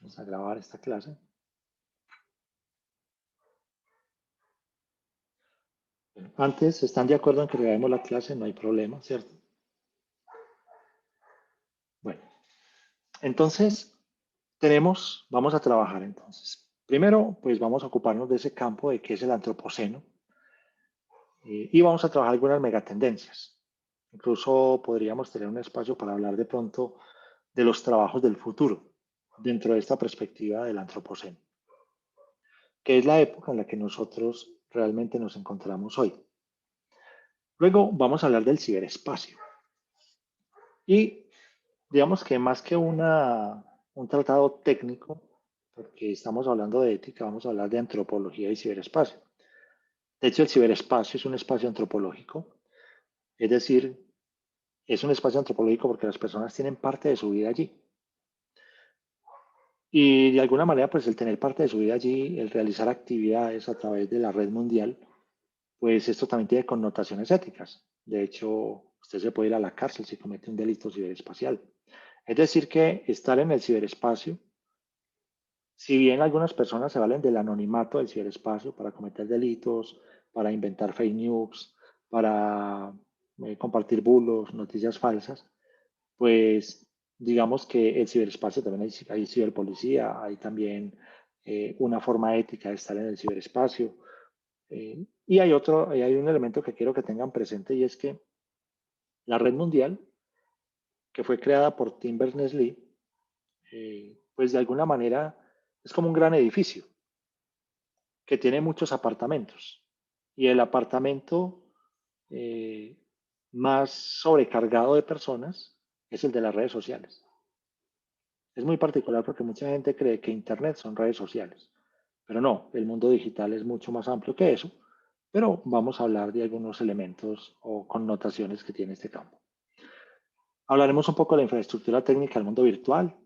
Vamos a grabar esta clase. Bueno, antes, ¿están de acuerdo en que grabemos la clase? No hay problema, ¿cierto? Bueno, entonces vamos a trabajar entonces. Primero, pues vamos a ocuparnos de ese campo de qué es el antropoceno y vamos a trabajar algunas megatendencias. Incluso podríamos tener un espacio para hablar de pronto de los trabajos del futuro dentro de esta perspectiva del antropoceno, que es la época en la que nosotros realmente nos encontramos hoy. Luego vamos a hablar del ciberespacio. Y digamos que más que un tratado técnico, porque estamos hablando de ética, vamos a hablar de antropología y ciberespacio. De hecho, el ciberespacio es un espacio antropológico, es decir, es un espacio antropológico porque las personas tienen parte de su vida allí. Y de alguna manera, pues el tener parte de su vida allí, el realizar actividades a través de la red mundial, pues esto también tiene connotaciones éticas. De hecho, usted se puede ir a la cárcel si comete un delito ciberespacial. Es decir, que estar en el ciberespacio, si bien algunas personas se valen del anonimato del ciberespacio para cometer delitos, para inventar fake news, para compartir bulos, noticias falsas, pues digamos que el ciberespacio también hay ciberpolicía, hay también una forma ética de estar en el ciberespacio. Y hay un elemento que quiero que tengan presente y es que la red mundial, que fue creada por Tim Berners-Lee, pues de alguna manera es como un gran edificio que tiene muchos apartamentos. Y el apartamento eh, más sobrecargado de personas es el de las redes sociales. Es muy particular porque mucha gente cree que Internet son redes sociales, pero no, el mundo digital es mucho más amplio que eso, pero vamos a hablar de algunos elementos o connotaciones que tiene este campo. Hablaremos un poco de la infraestructura técnica del mundo virtual,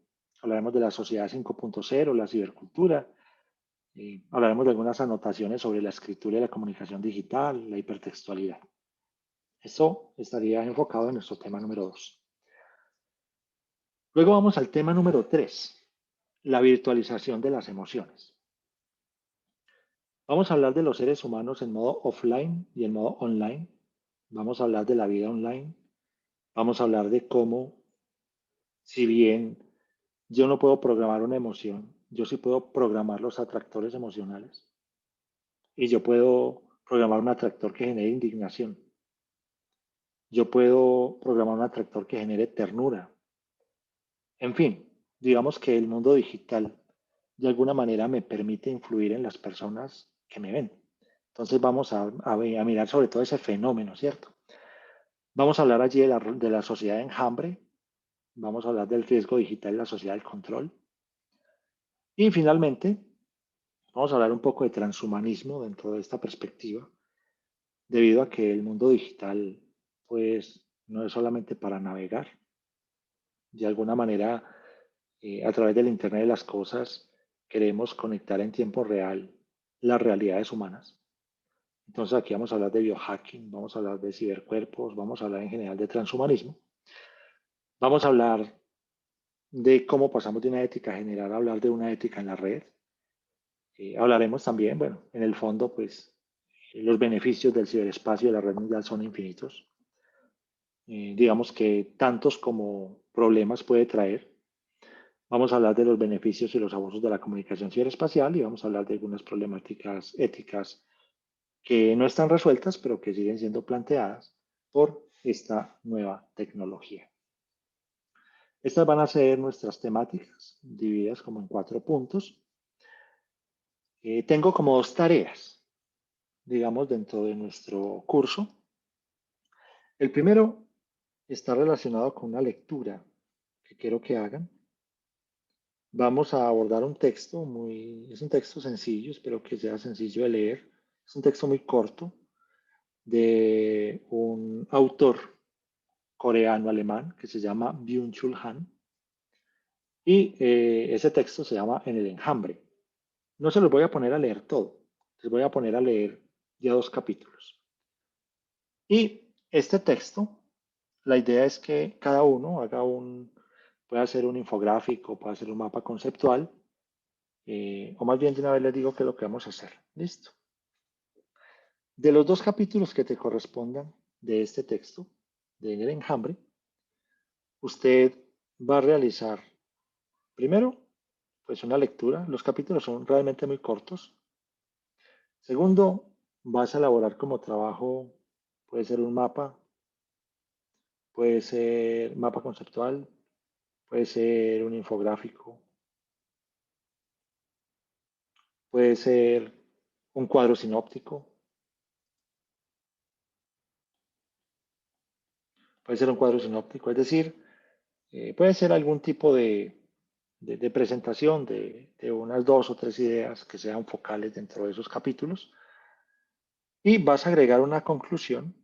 hablaremos de la sociedad 5.0, la cibercultura, hablaremos de algunas anotaciones sobre la escritura y la comunicación digital, la hipertextualidad. Esto estaría enfocado en nuestro tema número 2. Luego vamos al tema número 3, la virtualización de las emociones. Vamos a hablar de los seres humanos en modo offline y en modo online. Vamos a hablar de la vida online. Vamos a hablar de cómo, si bien yo no puedo programar una emoción, yo sí puedo programar los atractores emocionales. Y yo puedo programar un atractor que genere indignación. Yo puedo programar un atractor que genere ternura. En fin, digamos que el mundo digital de alguna manera me permite influir en las personas que me ven. Entonces vamos a mirar sobre todo ese fenómeno, ¿cierto? Vamos a hablar allí de la sociedad de enjambre, vamos a hablar del riesgo digital y la sociedad del control. Y finalmente, vamos a hablar un poco de transhumanismo dentro de esta perspectiva, debido a que el mundo digital, pues, no es solamente para navegar. De alguna manera, a través del Internet de las cosas, queremos conectar en tiempo real las realidades humanas. Entonces aquí vamos a hablar de biohacking, vamos a hablar de cibercuerpos, vamos a hablar en general de transhumanismo. Vamos a hablar de cómo pasamos de una ética general a hablar de una ética en la red. Hablaremos también, bueno, en el fondo, pues los beneficios del ciberespacio y de la red mundial son infinitos. Digamos que tantos como problemas puede traer. Vamos a hablar de los beneficios y los abusos de la comunicación ciberespacial y vamos a hablar de algunas problemáticas éticas que no están resueltas, pero que siguen siendo planteadas por esta nueva tecnología. Estas van a ser nuestras temáticas, divididas como en 4 puntos. Tengo como 2 tareas, digamos, dentro de nuestro curso. El primero está relacionado con una lectura que quiero que hagan. Vamos a abordar un texto es un texto sencillo, espero que sea sencillo de leer. Es un texto muy corto de un autor coreano-alemán que se llama Byung-Chul Han. Y ese texto se llama En el enjambre. No se los voy a poner a leer todo, les voy a poner a leer ya 2 capítulos. Y este texto, la idea es que cada uno pueda hacer un infográfico, pueda hacer un mapa conceptual o más bien de una vez les digo qué es lo que vamos a hacer. Listo. De los 2 capítulos que te correspondan de este texto, de En el enjambre, usted va a realizar primero, pues una lectura. Los capítulos son realmente muy cortos. Segundo, vas a elaborar como trabajo, puede ser un mapa, puede ser mapa conceptual, puede ser un infográfico, puede ser un cuadro sinóptico, puede ser un cuadro sinóptico, es decir, puede ser algún tipo de presentación de unas 2 o 3 ideas que sean focales dentro de esos capítulos y vas a agregar una conclusión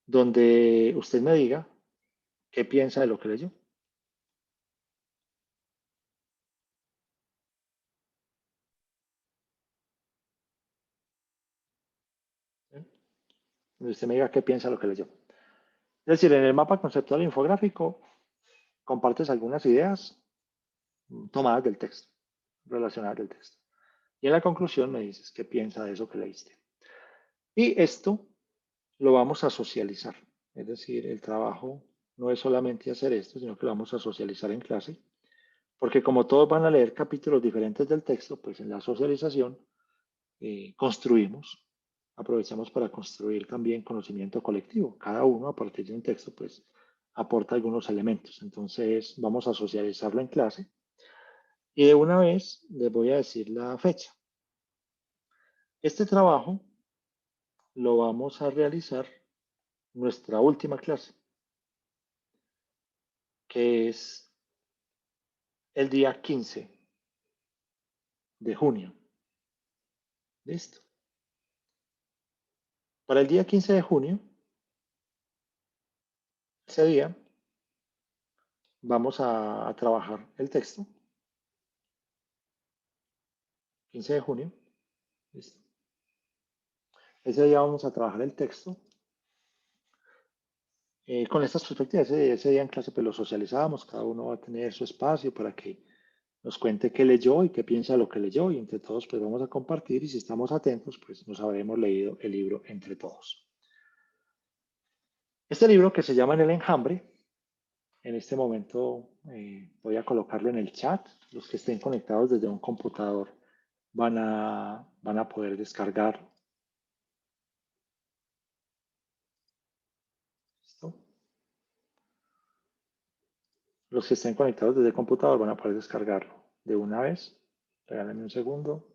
donde usted me diga qué piensa de lo que leyó. ¿Sí? Donde usted me diga qué piensa de lo que leyó. Es decir, en el mapa conceptual infográfico compartes algunas ideas tomadas del texto, relacionadas del texto. Y en la conclusión me dices qué piensa de eso que leíste. Y esto lo vamos a socializar. Es decir, el trabajo no es solamente hacer esto, sino que lo vamos a socializar en clase. Porque como todos van a leer capítulos diferentes del texto, pues en la socialización construimos, aprovechamos para construir también conocimiento colectivo. Cada uno a partir de un texto, pues aporta algunos elementos. Entonces vamos a socializarlo en clase. Y de una vez les voy a decir la fecha. Este trabajo lo vamos a realizar nuestra última clase, que es el día 15 de junio. Listo. Para el día 15 de junio, ese día, vamos a trabajar el texto. 15 de junio. Listo. Ese día vamos a trabajar el texto con estas perspectivas. Ese día en clase pues lo socializamos, cada uno va a tener su espacio para que nos cuente qué leyó y qué piensa de lo que leyó y entre todos pues vamos a compartir y si estamos atentos pues nos habremos leído el libro entre todos. Este libro que se llama En el enjambre, en este momento voy a colocarlo en el chat. Los que estén conectados desde un computador van a poder descargarlo. ¿Listo? Los que estén conectados desde el computador van a poder descargarlo de una vez. Regálenme un segundo.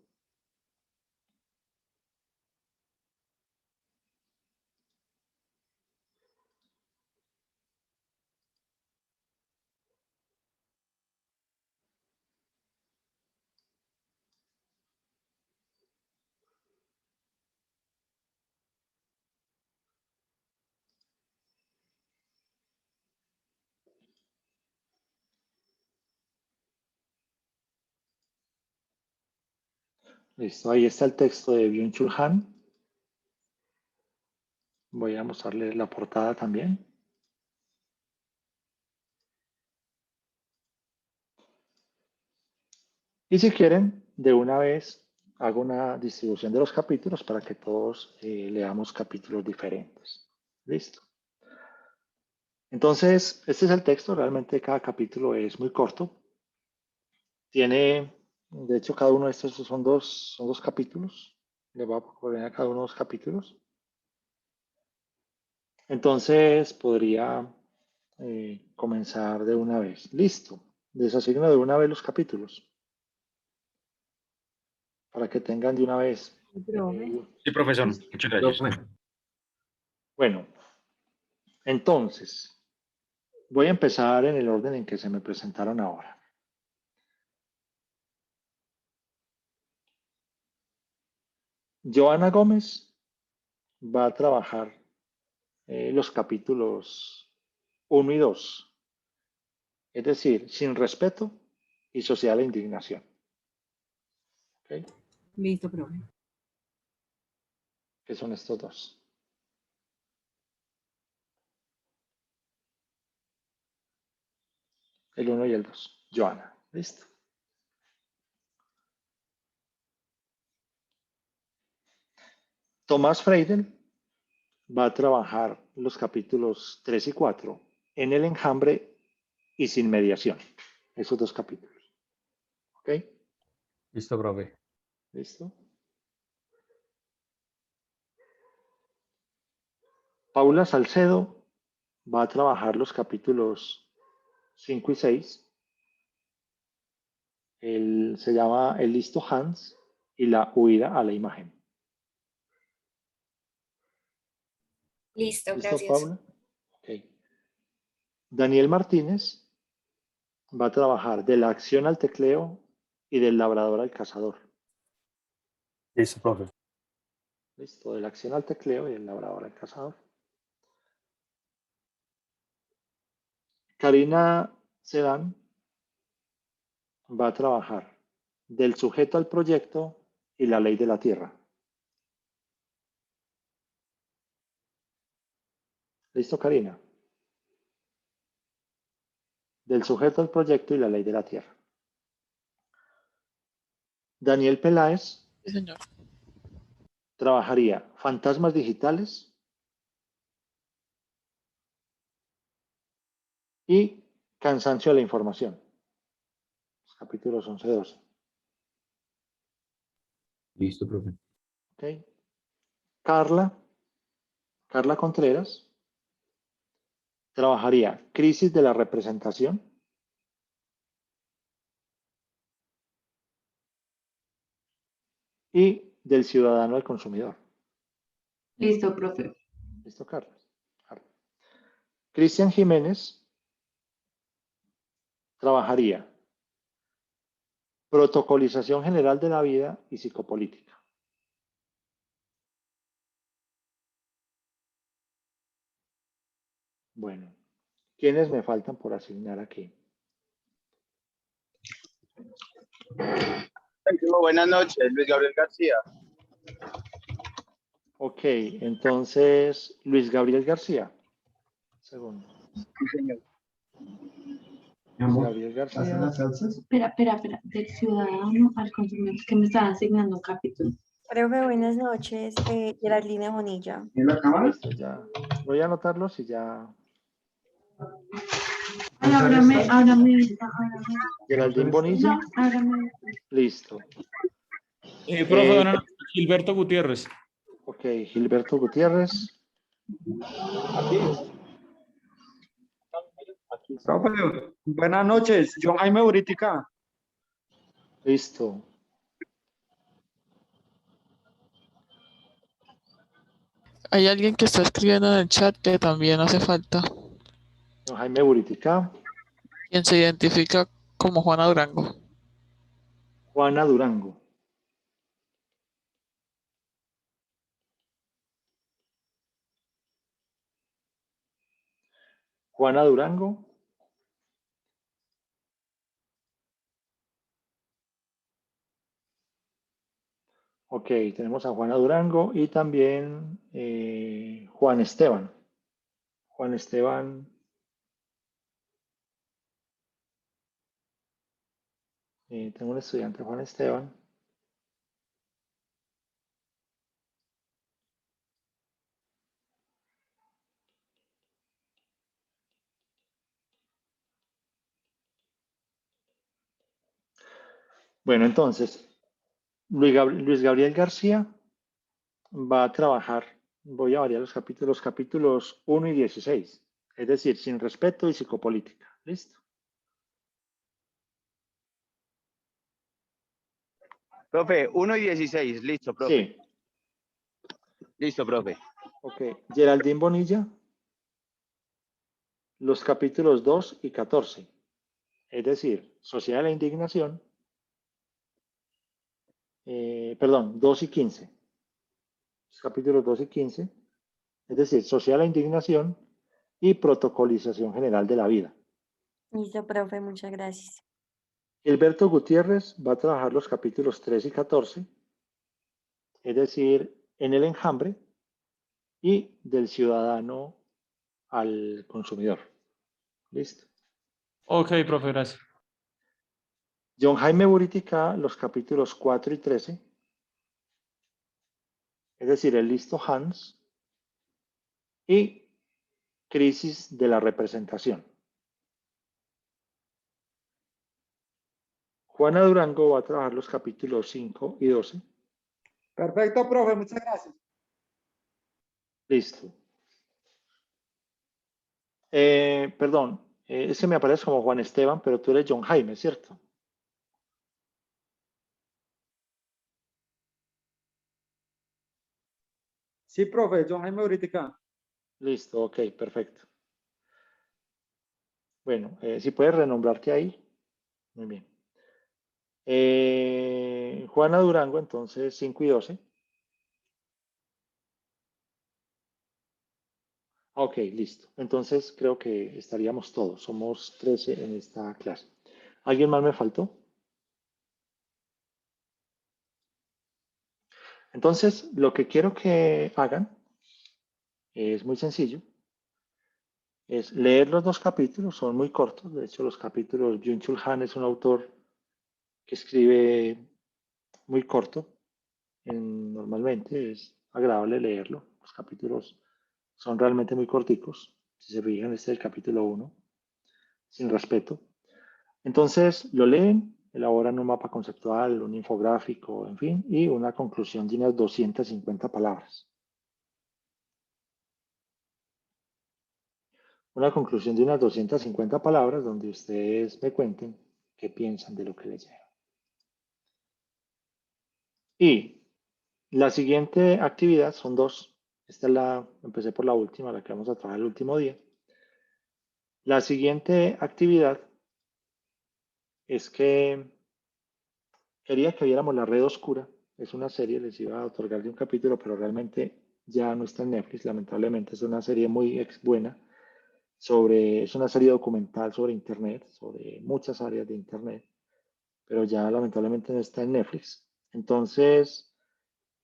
Listo, ahí está el texto de Byung-Chul Han. Voy a mostrarles la portada también. Y si quieren, de una vez hago una distribución de los capítulos para que todos leamos capítulos diferentes. Listo. Entonces, este es el texto. Realmente cada capítulo es muy corto. Tiene, de hecho, cada uno de estos son dos capítulos. Le voy a poner a cada uno 2 capítulos. Entonces, podría comenzar de una vez. Listo. Desasigno de una vez los capítulos para que tengan de una vez. Sí, profesor. Listo. Muchas gracias. Bueno, entonces, voy a empezar en el orden en que se me presentaron ahora. Joana Gómez va a trabajar los capítulos 1 y 2, es decir, sin respeto y social indignación. ¿Okay? Listo, profe. ¿Qué son estos dos? El 1 y el 2. Joana. ¿Listo? Tomás Freidel va a trabajar los capítulos 3 y 4 en el enjambre y sin mediación. Esos dos capítulos. ¿Ok? Listo, profe. ¿Listo? Paula Salcedo va a trabajar los capítulos 5 y 6. Se llama El listo Hans y la huida a la imagen. Listo, ¿Listo, gracias. Paula? Ok. Daniel Martínez va a trabajar de la acción al tecleo y del labrador al cazador. Listo, profe. Listo, de la acción al tecleo y del labrador al cazador. Karina Sedán va a trabajar del sujeto al proyecto y la ley de la tierra. ¿Listo, Karina? Del sujeto al proyecto y la ley de la tierra. Daniel Peláez Sí, señor. trabajaría fantasmas digitales y cansancio de la información. Los capítulos 11 y 12. Listo, profe. ¿Okay? Carla Contreras trabajaría crisis de la representación y del ciudadano al consumidor. Listo, profe. ¿Listo, Carlos? Cristian Jiménez trabajaría protocolización general de la vida y psicopolítica. Bueno, ¿quiénes me faltan por asignar aquí? Buenas noches, Luis Gabriel García. Ok, entonces Luis Gabriel García. Segundo. Sí, señor. Luis Gabriel García. Espera. Del ciudadano al consumidor, que me estaba asignando un capítulo. Profe, buenas noches. Geraldine Bonilla. ¿En la cámara? Listo, ya. Voy a anotarlos y ya. Ábrame. Geraldine Bonilla. Ábrame. Listo. Profe, buenas noches. Gilberto Gutiérrez. Ok, Gilberto Gutiérrez. Aquí. Profe, buenas noches, John Jaime Buritica. Listo. Hay alguien que está escribiendo en el chat que también hace falta. Don Jaime Buritica. Quien se identifica como Juana Durango. Juana Durango. Juana Durango. Ok, tenemos a Juana Durango y también Juan Esteban. Juan Esteban. Tengo un estudiante, Juan Esteban. Bueno, entonces, Luis Gabriel García va a trabajar, voy a variar los capítulos 1 y 16, es decir, sin respeto y psicopolítica. ¿Listo? Profe, 1 y 16, listo, profe. Sí. Listo, profe. Ok, Geraldine Bonilla, los capítulos 2 y 14, es decir, Sociedad de la Indignación, perdón, 2 y 15. Los capítulos 2 y 15, es decir, Sociedad de la Indignación y Protocolización General de la Vida. Listo, profe, muchas gracias. Gilberto Gutiérrez va a trabajar los capítulos 3 y 14, es decir, en el enjambre y del ciudadano al consumidor. ¿Listo? Ok, profe, gracias. John Jaime Buritica, los capítulos 4 y 13, es decir, el listo Hans y crisis de la representación. Juana Durango va a trabajar los capítulos 5 y 12. Perfecto, profe, muchas gracias. Listo. Perdón, ese me aparece como Juan Esteban, pero tú eres John Jaime, ¿cierto? Sí, profe, John Jaime Buritica. Listo, ok, perfecto. Bueno, si puedes renombrarte ahí. Muy bien. Juana Durango, entonces 5 y 12. Ok, listo. Entonces creo que estaríamos todos. Somos 13 en esta clase. ¿Alguien más me faltó? Entonces, lo que quiero que hagan es muy sencillo. Es leer los dos capítulos, son muy cortos. De hecho, los capítulos, Byung-Chul Han es un autor que escribe muy corto. Normalmente es agradable leerlo. Los capítulos son realmente muy corticos. Si se fijan, este es el capítulo 1, sin respeto. Entonces, lo leen, elaboran un mapa conceptual, un infográfico, en fin, y una conclusión de unas 250 palabras. Una conclusión de unas 250 palabras donde ustedes me cuenten qué piensan de lo que leyeron. Y la siguiente actividad son dos. Empecé por la última, la que vamos a trabajar el último día. La siguiente actividad es que quería que viéramos La Red Oscura. Es una serie, les iba a otorgar de un capítulo, pero realmente ya no está en Netflix. Lamentablemente es una serie muy buena. Es una serie documental sobre Internet, sobre muchas áreas de Internet, pero ya lamentablemente no está en Netflix. Entonces,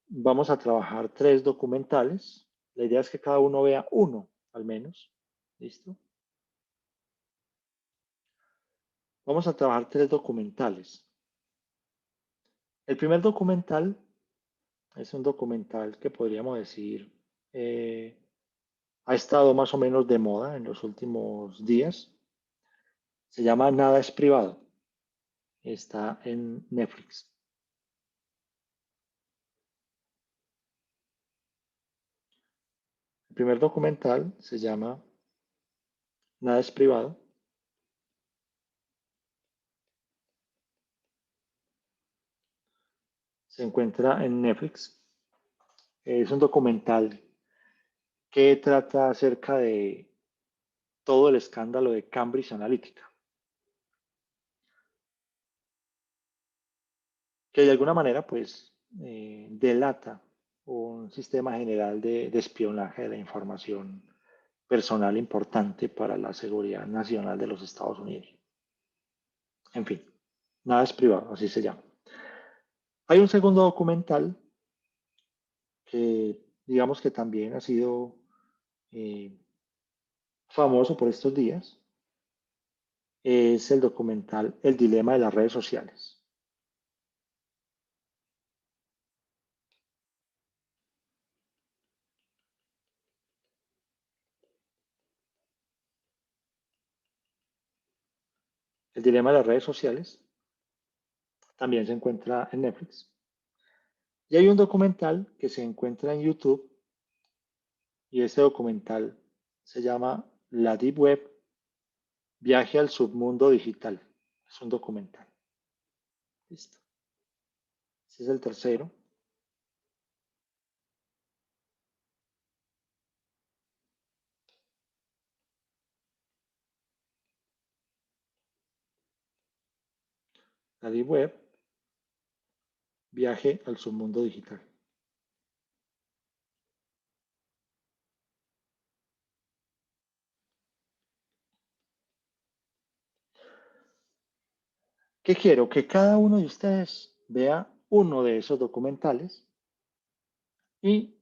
vamos a trabajar 3 documentales. La idea es que cada uno vea uno, al menos. ¿Listo? Vamos a trabajar 3 documentales. El primer documental es un documental que podríamos decir ha estado más o menos de moda en los últimos días. Se llama Nada es privado. Está en Netflix. El primer documental se llama Nada es privado. Se encuentra en Netflix. Es un documental que trata acerca de todo el escándalo de Cambridge Analytica, que de alguna manera pues delata un sistema general de espionaje de la información personal importante para la seguridad nacional de los Estados Unidos. En fin, nada es privado, así se llama. Hay un segundo documental que digamos que también ha sido famoso por estos días. Es el documental El dilema de las redes sociales. El dilema de las redes sociales también se encuentra en Netflix. Y hay un documental que se encuentra en YouTube y este documental se llama La Deep Web, Viaje al submundo digital. Es un documental. Listo. Este es el tercero. La Deep Web, Viaje al submundo digital. ¿Qué quiero? Que cada uno de ustedes vea uno de esos documentales y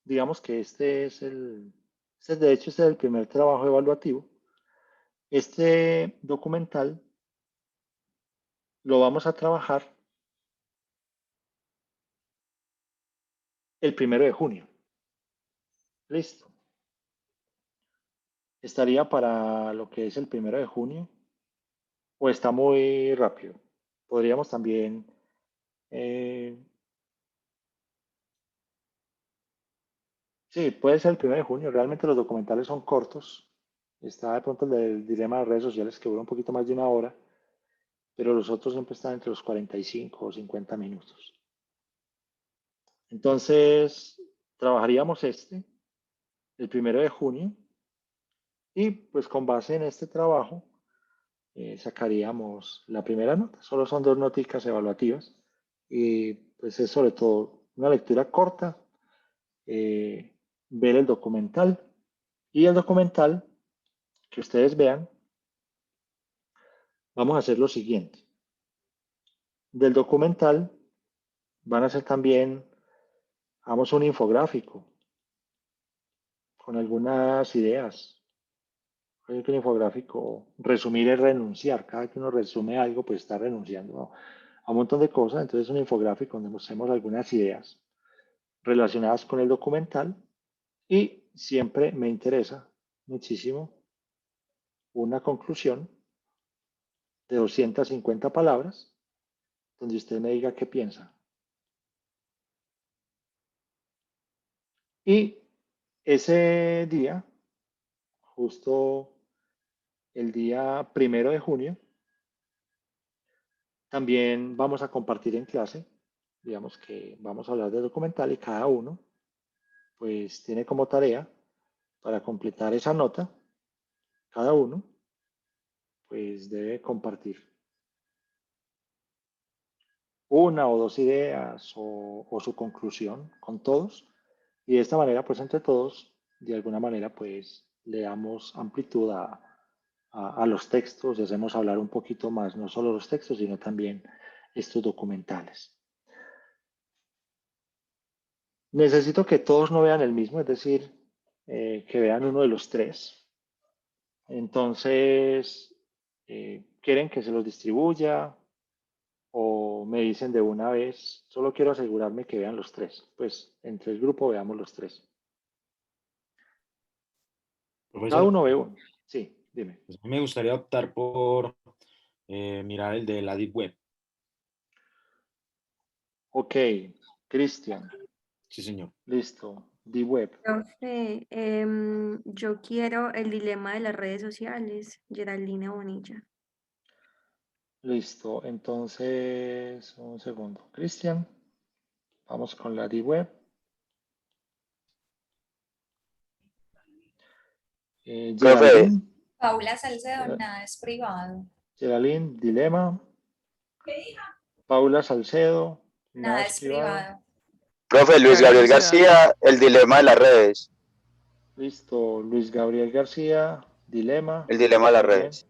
digamos que de hecho, este es el primer trabajo evaluativo. Este documental lo vamos a trabajar el 1 de junio. Listo. ¿Estaría para lo que es el 1 de junio? ¿O está muy rápido? Podríamos también... sí, puede ser el 1 de junio. Realmente los documentales son cortos. Está de pronto el del dilema de redes sociales que dura un poquito más de 1 hora, pero los otros siempre están entre los 45 o 50 minutos. Entonces, trabajaríamos el 1 de junio, y pues con base en este trabajo sacaríamos la primera nota. Solo son 2 noticas evaluativas y pues es sobre todo una lectura corta, ver el documental, y el documental que ustedes vean, vamos a hacer lo siguiente. Del documental van a hacer también, vamos, un infográfico con algunas ideas. Creo que un infográfico, resumir es renunciar. Cada que uno resume algo, pues está renunciando a un montón de cosas. Entonces, un infográfico donde mostremos algunas ideas relacionadas con el documental. Y siempre me interesa muchísimo una conclusión de 250 palabras, donde usted me diga qué piensa. Y ese día, justo el día 1 de junio, también vamos a compartir en clase. Digamos que vamos a hablar de documental y cada uno pues tiene como tarea para completar esa nota, cada uno pues debe compartir 1 o 2 ideas o su conclusión con todos, y de esta manera pues entre todos de alguna manera pues le damos amplitud a los textos y hacemos hablar un poquito más, no solo los textos, sino también estos documentales. Necesito que todos no vean el mismo, es decir, que vean uno de los 3. Entonces, ¿quieren que se los distribuya o me dicen de una vez? Solo quiero asegurarme que vean los 3. Pues entre el grupo veamos los 3. Cada Profesor, uno ve uno. Sí, dime. pues a mí me gustaría optar por mirar el de la Deep Web. Ok, Cristian, Sí, señor. listo. D-Web, Profe, yo quiero el dilema de las redes sociales, Geraldine Bonilla. listo. Entonces, un segundo. Cristian, vamos con la D-Web. Profe, Geraldine, Paula Salcedo, nada es privado. Geraldine, dilema. Paula Salcedo, nada Nada es es privado. privado. profe, Luis Karina Gabriel Sedano. García, el dilema de las redes. Listo. Luis Gabriel García, dilema. El dilema de las Muy bien. redes.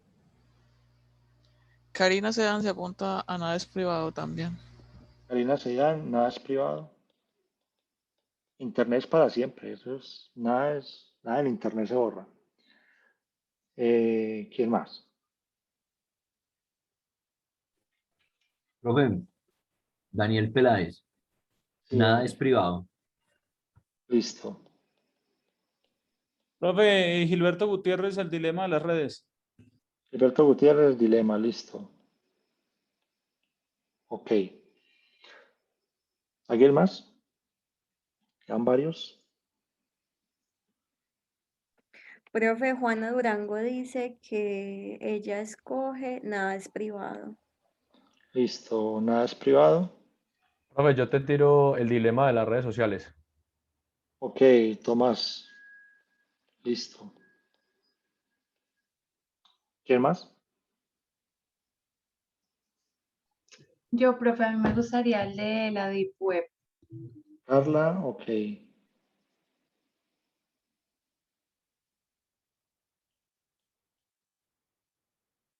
Karina Sedan se apunta a nada es privado también. Karina Seidán, nada es privado. Internet es para siempre. Eso es, nada en Internet se borra. ¿Quién más? Profe, Daniel Peláez, Sí, nada Daniel. es privado. Listo. Profe, Gilberto Gutiérrez, el dilema de las redes. Gilberto Gutiérrez, dilema, listo. Ok. ¿Alguien más? ¿Quedan varios? Profe, Juana Durango dice que ella escoge nada es privado. Listo. Nada es privado. Profe, yo te tiro el dilema de las redes sociales. Ok, Tomás. Listo. ¿Quién más? Yo, profe, a mí me gustaría el de la Deep Web. Carla, ok.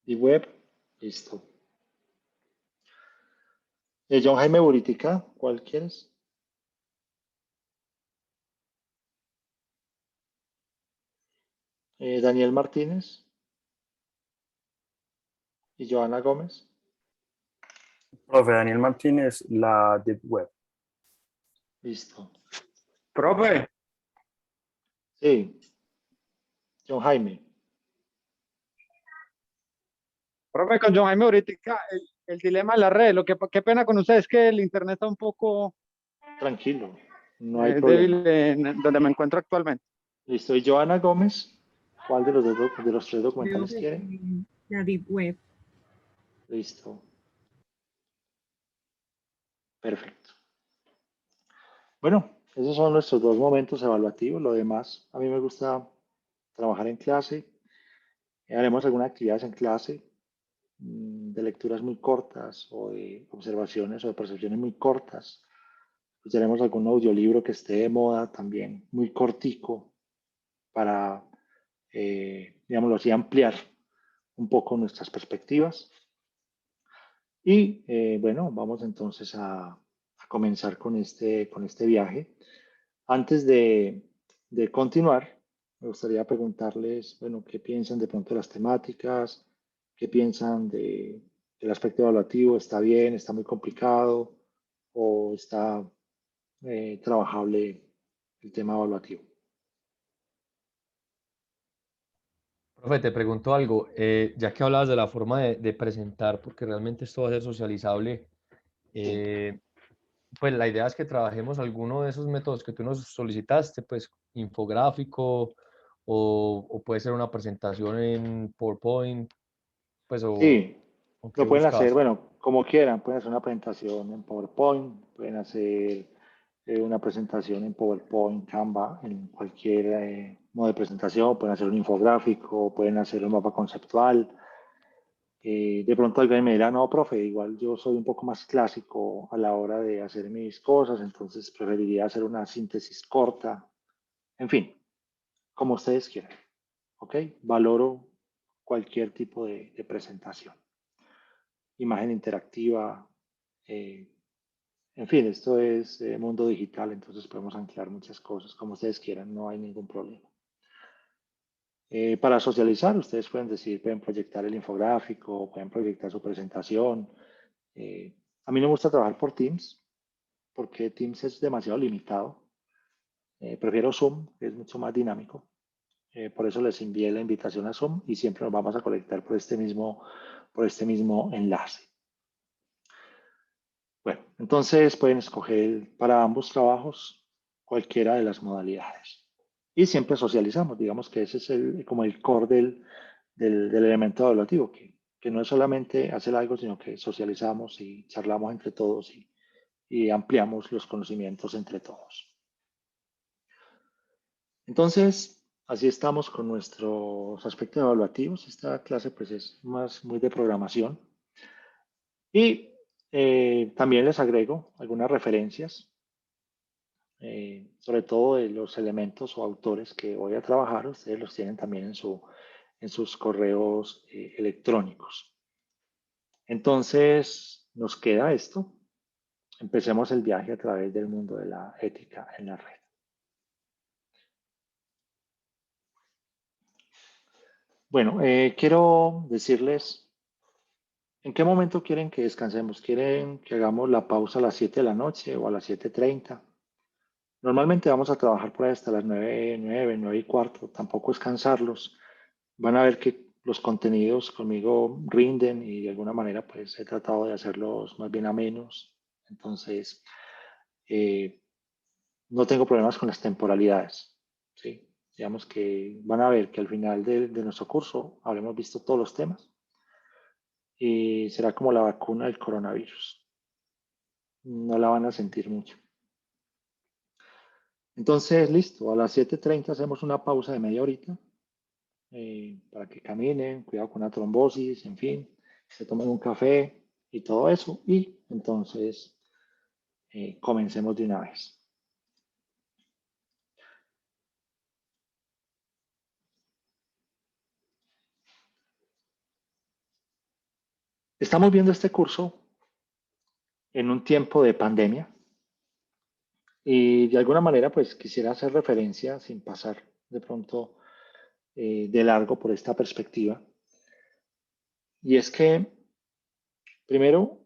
Y web, listo. John Jaime Buritica, ¿cuál quieres? Daniel Martínez y Joana Gómez. Profe Daniel Martínez, la Deep Web. Listo. Profe, Sí. John Jaime. profe, con John Jaime ahorita, el dilema de la red, qué pena con ustedes que el internet está un poco Tranquilo. No hay problema. débil en donde me encuentro actualmente. Listo. ¿Y Joana Gómez? ¿Cuál de los de los tres documentales quiere? La Deep Web. Listo. Perfecto. Bueno, esos son nuestros dos momentos evaluativos. Lo demás, a mí me gusta trabajar en clase. Haremos algunas actividades en clase de lecturas muy cortas o de observaciones o de percepciones muy cortas. Escucharemos algún audiolibro que esté de moda también, muy cortico, para, digámoslo así, ampliar un poco nuestras perspectivas. Y bueno, vamos entonces a comenzar con este viaje. Antes de continuar, me gustaría preguntarles, bueno, ¿qué piensan de pronto de las temáticas? ¿Qué piensan del aspecto evaluativo? ¿Está bien? ¿Está muy complicado? ¿O está trabajable el tema evaluativo? Profe, te pregunto algo, ya que hablabas de la forma de presentar, porque realmente esto va a ser socializable, pues la idea es que trabajemos alguno de esos métodos que tú nos solicitaste, pues infográfico o puede ser una presentación en PowerPoint, pues Sí, o qué lo pueden hacer, buscas. bueno, como quieran. Pueden hacer una presentación en PowerPoint, pueden hacer una presentación en PowerPoint, Canva, en cualquier modo de presentación, pueden hacer un infográfico, pueden hacer un mapa conceptual. De pronto alguien me dirá, no, profe, igual yo soy un poco más clásico a la hora de hacer mis cosas, entonces preferiría hacer una síntesis corta. En fin, como ustedes quieran, ¿ok? Valoro cualquier tipo de presentación. Imagen interactiva, eh, en fin, esto es mundo digital, entonces podemos anclar muchas cosas como ustedes quieran, no hay ningún problema. Para socializar, ustedes pueden decir, pueden proyectar el infográfico, pueden proyectar su presentación. A mí no me gusta trabajar por Teams, porque Teams es demasiado limitado. Prefiero Zoom, que es mucho más dinámico. Por eso les envié la invitación a Zoom y siempre nos vamos a conectar por este mismo enlace. Bueno, entonces pueden escoger para ambos trabajos cualquiera de las modalidades. Y siempre socializamos, digamos que ese es como el core del elemento evaluativo, que no es solamente hacer algo, sino que socializamos y charlamos entre todos y ampliamos los conocimientos entre todos. Entonces, así estamos con nuestros aspectos evaluativos. Esta clase pues es muy de programación. Y también les agrego algunas referencias, sobre todo de los elementos o autores que voy a trabajar. Ustedes los tienen también en sus correos electrónicos. Entonces, nos queda esto. Empecemos el viaje a través del mundo de la ética en la red. Bueno, quiero decirles en qué momento quieren que descansemos. ¿Quieren que hagamos la pausa a las 7 de la noche o a las 7:30? Normalmente vamos a trabajar por ahí hasta las 9:15. Tampoco es cansarlos. Van a ver que los contenidos conmigo rinden y de alguna manera pues he tratado de hacerlos más bien amenos. Entonces, no tengo problemas con las temporalidades. ¿Sí? Digamos que van a ver que al final de nuestro curso habremos visto todos los temas y será como la vacuna del coronavirus. No la van a sentir mucho. Entonces, listo, a las 7:30 hacemos una pausa de media horita para que caminen, cuidado con la trombosis, en fin, se tomen un café y todo eso. Y entonces comencemos de una vez. Estamos viendo este curso en un tiempo de pandemia y de alguna manera pues quisiera hacer referencia sin pasar de pronto de largo por esta perspectiva. Y es que, primero,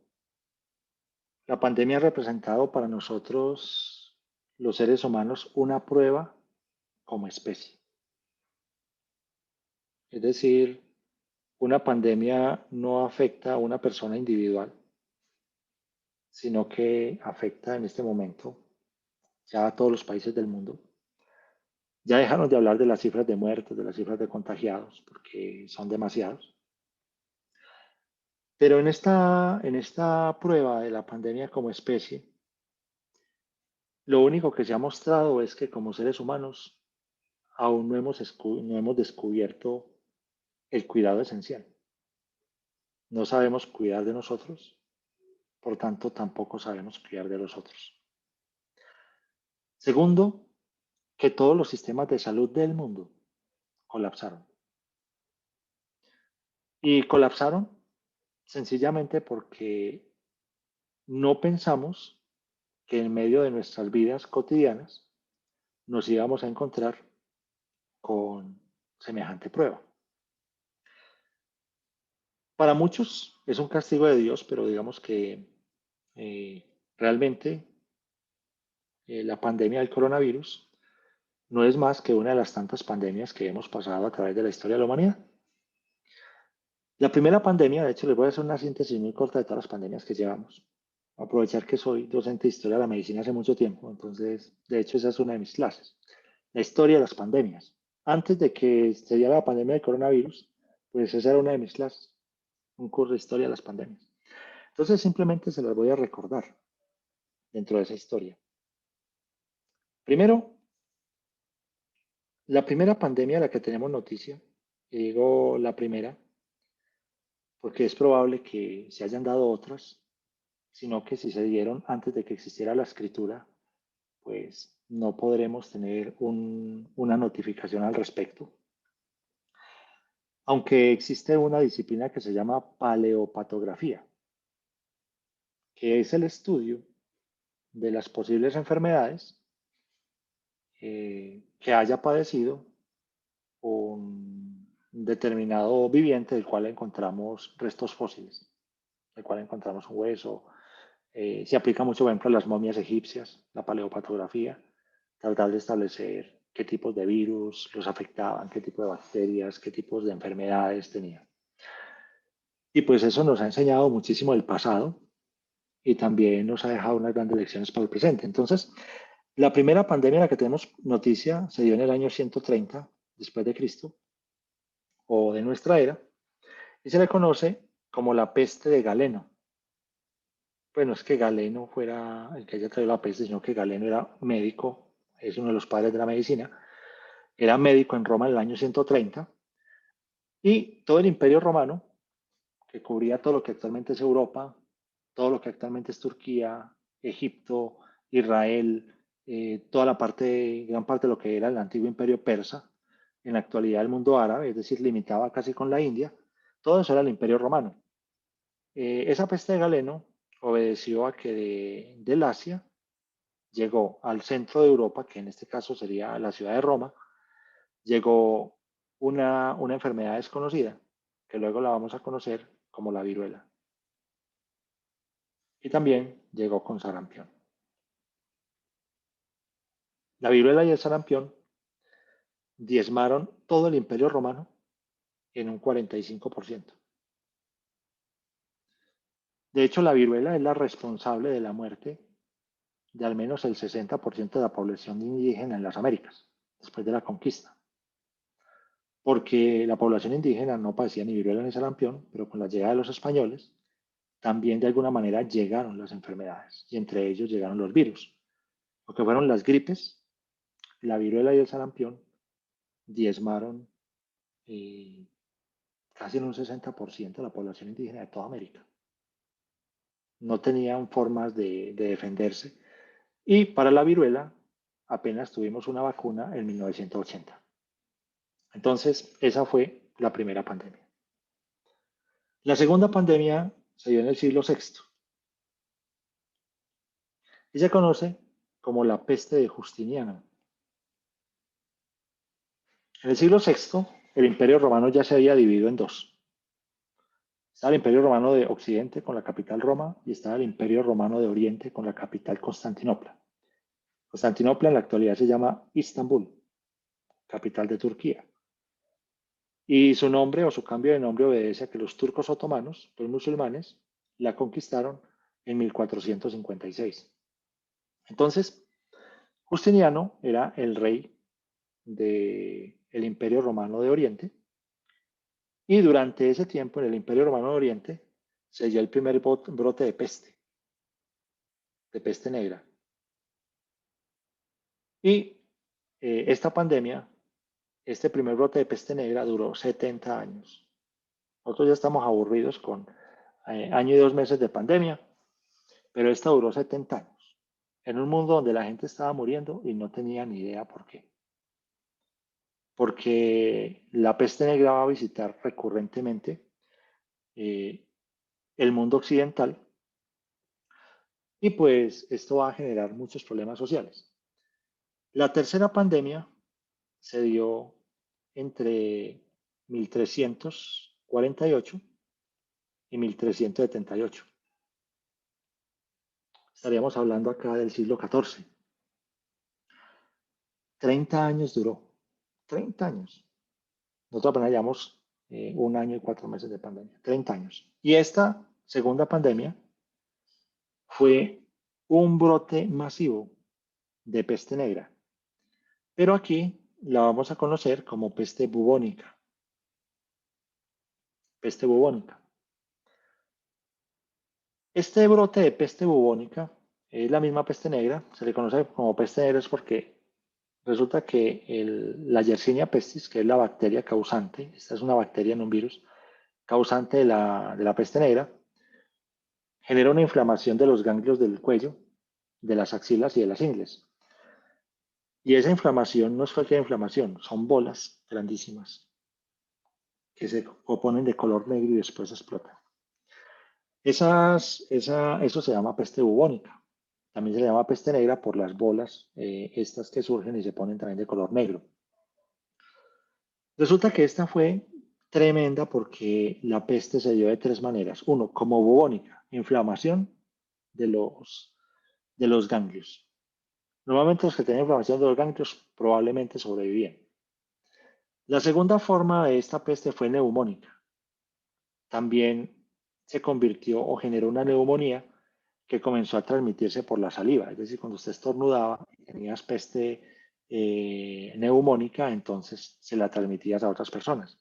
La pandemia ha representado para nosotros, los seres humanos, una prueba como especie. Es decir, una pandemia no afecta a una persona individual, sino que afecta en este momento ya a todos los países del mundo. Ya dejaron de hablar de las cifras de muertos, de las cifras de contagiados, porque son demasiados. Pero en esta prueba de la pandemia como especie, lo único que se ha mostrado es que como seres humanos aún no hemos descubierto el cuidado esencial. No sabemos cuidar de nosotros, por tanto tampoco sabemos cuidar de los otros. Segundo, que todos los sistemas de salud del mundo colapsaron. Y colapsaron sencillamente porque no pensamos que en medio de nuestras vidas cotidianas nos íbamos a encontrar con semejante prueba. Para muchos es un castigo de Dios, pero digamos que realmente la pandemia del coronavirus no es más que una de las tantas pandemias que hemos pasado a través de la historia de la humanidad. La primera pandemia, de hecho, les voy a hacer una síntesis muy corta de todas las pandemias que llevamos. Aprovechar que soy docente de historia de la medicina hace mucho tiempo, entonces, de hecho, esa es una de mis clases. La historia de las pandemias. Antes de que se diera la pandemia del coronavirus, pues esa era una de mis clases, un curso de historia de las pandemias. Entonces, simplemente se las voy a recordar dentro de esa historia. Primero, la primera pandemia de la que tenemos noticia, y digo la primera, porque es probable que se hayan dado otras, sino que si se dieron antes de que existiera la escritura, pues no podremos tener una notificación al respecto. Aunque existe una disciplina que se llama paleopatografía, que es el estudio de las posibles enfermedades que haya padecido un determinado viviente del cual encontramos restos fósiles, del cual encontramos un hueso. Se aplica mucho, por ejemplo, a las momias egipcias, la paleopatografía, tratar de establecer qué tipos de virus los afectaban, qué tipo de bacterias, qué tipos de enfermedades tenían. Y pues eso nos ha enseñado muchísimo del pasado y también nos ha dejado unas grandes lecciones para el presente. Entonces, la primera pandemia de la que tenemos noticia se dio en el año 130 después de Cristo, o de nuestra era, y se le conoce como la peste de Galeno. Pues no es que Galeno fuera el que haya traído la peste, sino que Galeno era médico, es uno de los padres de la medicina, era médico en Roma en el año 130, y todo el Imperio Romano, que cubría todo lo que actualmente es Europa, todo lo que actualmente es Turquía, Egipto, Israel, toda la parte, gran parte de lo que era el antiguo Imperio Persa, en la actualidad el mundo árabe, es decir, limitaba casi con la India, todo eso era el Imperio Romano. Esa peste de Galeno obedeció a que del Asia llegó al centro de Europa, que en este caso sería la ciudad de Roma, llegó una enfermedad desconocida, que luego la vamos a conocer como la viruela. Y también llegó con sarampión. La viruela y el sarampión diezmaron todo el Imperio Romano en un 45%. De hecho, la viruela es la responsable de la muerte de al menos el 60% de la población indígena en las Américas, después de la conquista. Porque la población indígena no padecía ni viruela ni sarampión, pero con la llegada de los españoles, también de alguna manera llegaron las enfermedades, y entre ellos llegaron los virus. Lo que fueron las gripes, la viruela y el sarampión, diezmaron casi en un 60% de la población indígena de toda América. No tenían formas de defenderse. Y para la viruela apenas tuvimos una vacuna en 1980. Entonces, esa fue la primera pandemia. La segunda pandemia se dio en el siglo VI y se conoce como la peste de Justiniano. En el siglo VI, el Imperio Romano ya se había dividido en dos. Estaba el Imperio Romano de Occidente con la capital Roma y estaba el Imperio Romano de Oriente con la capital Constantinopla. Constantinopla en la actualidad se llama Istambul, capital de Turquía. Y su nombre o su cambio de nombre obedece a que los turcos otomanos, los musulmanes, la conquistaron en 1456. Entonces, Justiniano era el rey del Imperio Romano de Oriente y durante ese tiempo en el Imperio Romano de Oriente se dio el primer brote de peste negra. Y esta pandemia, este primer brote de peste negra duró 70 años. Nosotros ya estamos aburridos con año y 2 meses de pandemia, pero esta duró 70 años, en un mundo donde la gente estaba muriendo y no tenía ni idea por qué. Porque la peste negra va a visitar recurrentemente el mundo occidental y pues esto va a generar muchos problemas sociales. La tercera pandemia se dio entre 1348 y 1378. Estaríamos hablando acá del siglo XIV. 30 años duró. 30 años. Nosotros apenas llevamos 1 año y 4 meses de pandemia. 30 años. Y esta segunda pandemia fue un brote masivo de peste negra. Pero aquí la vamos a conocer como peste bubónica. Peste bubónica. Este brote de peste bubónica es la misma peste negra. Se le conoce como peste negra es porque resulta que la Yersinia pestis, que es la bacteria causante, esta es una bacteria, no un virus, causante de la peste negra, genera una inflamación de los ganglios del cuello, de las axilas y de las ingles. Y esa inflamación no es cualquier inflamación, son bolas grandísimas que se oponen de color negro y después explotan. Eso se llama peste bubónica. También se le llama peste negra por las bolas, estas que surgen y se ponen también de color negro. Resulta que esta fue tremenda porque la peste se dio de 3 maneras. Uno, como bubónica, inflamación de los ganglios. Normalmente los que tienen inflamación de los ganglios probablemente sobrevivían. La segunda forma de esta peste fue neumónica. También se convirtió o generó una neumonía que comenzó a transmitirse por la saliva. Es decir, cuando usted estornudaba y tenías peste neumónica, entonces se la transmitías a otras personas.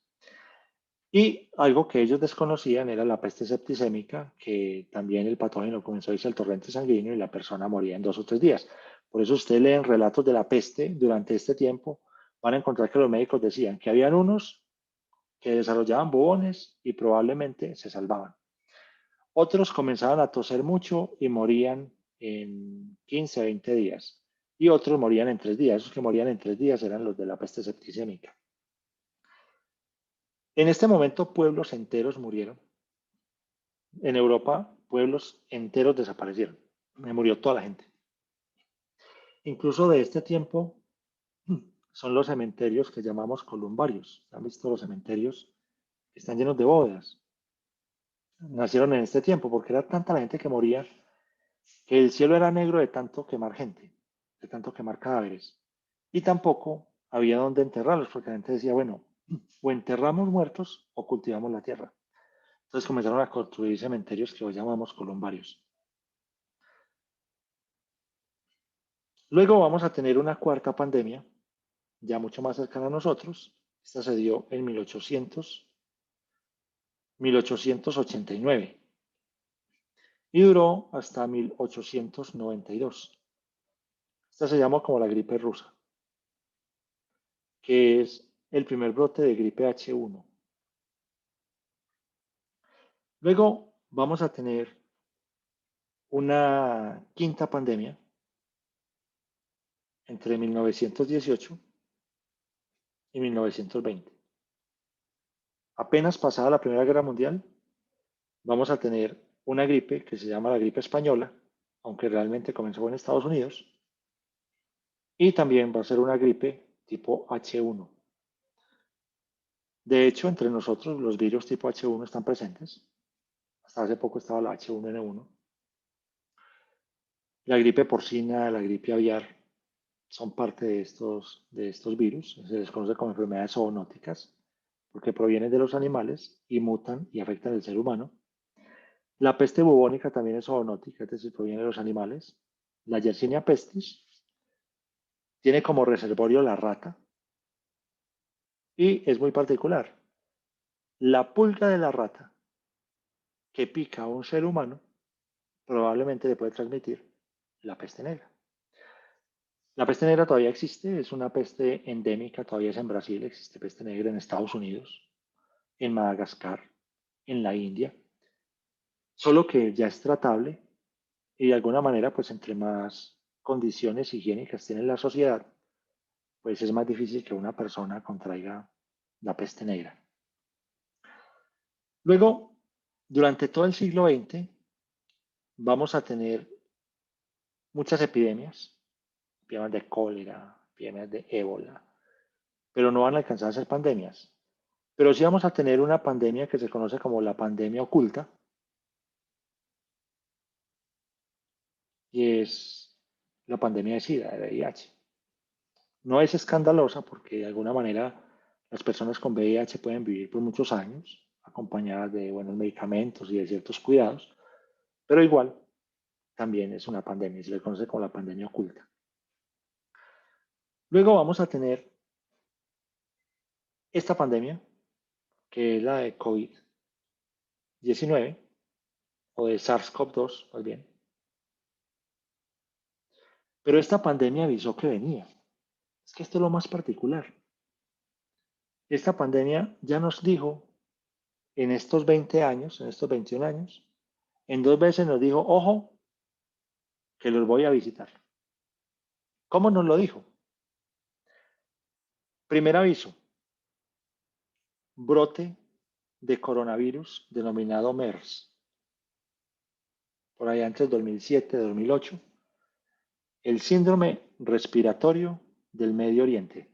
Y algo que ellos desconocían era la peste septicémica, que también el patógeno comenzó a irse al torrente sanguíneo y la persona moría en 2 o 3 días. Por eso ustedes leen relatos de la peste durante este tiempo, van a encontrar que los médicos decían que habían unos que desarrollaban bubones y probablemente se salvaban. Otros comenzaban a toser mucho y morían en 15, 20 días. Y otros morían en 3 días. Esos que morían en 3 días eran los de la peste septicémica. En este momento pueblos enteros murieron. En Europa pueblos enteros desaparecieron. Me murió toda la gente. Incluso de este tiempo son los cementerios que llamamos columbarios. ¿Han visto los cementerios? Están llenos de bóvedas. Nacieron en este tiempo porque era tanta la gente que moría que el cielo era negro de tanto quemar gente, de tanto quemar cadáveres. Y tampoco había dónde enterrarlos porque la gente decía, bueno, o enterramos muertos o cultivamos la tierra. Entonces comenzaron a construir cementerios que hoy llamamos columbarios. Luego vamos a tener una cuarta pandemia, ya mucho más cercana a nosotros. Esta se dio en 1889 y duró hasta 1892. Esta se llama como la gripe rusa, que es el primer brote de gripe H1. Luego vamos a tener una quinta pandemia entre 1918 y 1920. Apenas pasada la Primera Guerra Mundial, vamos a tener una gripe que se llama la gripe española, aunque realmente comenzó en Estados Unidos, y también va a ser una gripe tipo H1. De hecho, entre nosotros los virus tipo H1 están presentes. Hasta hace poco estaba la H1N1. La gripe porcina, la gripe aviar son parte de estos virus. Se les conoce como enfermedades zoonóticas porque provienen de los animales y mutan y afectan al ser humano. La peste bubónica también es zoonótica, es decir, proviene de los animales. La Yersinia pestis tiene como reservorio la rata y es muy particular. La pulga de la rata que pica a un ser humano probablemente le puede transmitir la peste negra. La peste negra todavía existe, es una peste endémica, todavía es en Brasil, existe peste negra en Estados Unidos, en Madagascar, en la India, solo que ya es tratable y de alguna manera, pues entre más condiciones higiénicas tiene la sociedad, pues es más difícil que una persona contraiga la peste negra. Luego, durante todo el siglo XX, vamos a tener muchas epidemias de cólera, epidemias de ébola, pero no van a alcanzar a ser pandemias. Pero sí vamos a tener una pandemia que se conoce como la pandemia oculta, y es la pandemia de SIDA, de VIH. No es escandalosa porque de alguna manera las personas con VIH pueden vivir por muchos años, acompañadas de buenos medicamentos y de ciertos cuidados, pero igual también es una pandemia, se le conoce como la pandemia oculta. Luego vamos a tener esta pandemia, que es la de COVID-19, o de SARS-CoV-2, más bien. Pero esta pandemia avisó que venía. Es que esto es lo más particular. Esta pandemia ya nos dijo en estos 20 años, en estos 21 años, en 2 veces nos dijo, ojo, que los voy a visitar. ¿Cómo nos lo dijo? Primer aviso, brote de coronavirus denominado MERS. Por allá entre el 2007 y 2008. El síndrome respiratorio del Medio Oriente.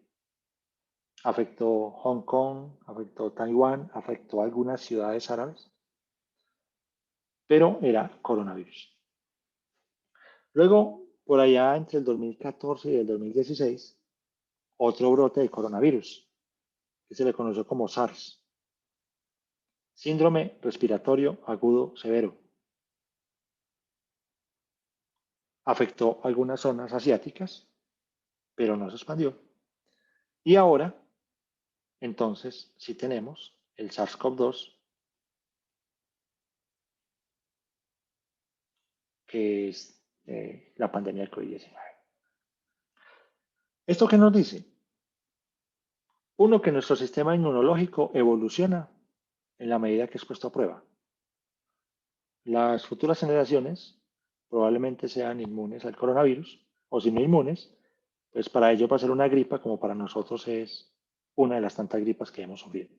Afectó Hong Kong, afectó Taiwán, afectó algunas ciudades árabes, pero era coronavirus. Luego, por allá entre el 2014 y el 2016, otro brote de coronavirus, que se le conoció como SARS. Síndrome respiratorio agudo severo. Afectó algunas zonas asiáticas, pero no se expandió. Y ahora, entonces, sí tenemos el SARS-CoV-2, que es la pandemia del COVID-19. ¿Esto qué nos dice? Uno, que nuestro sistema inmunológico evoluciona en la medida que es puesto a prueba. Las futuras generaciones probablemente sean inmunes al coronavirus, o si no inmunes, pues para ellos va a ser una gripa como para nosotros es una de las tantas gripas que hemos sufrido.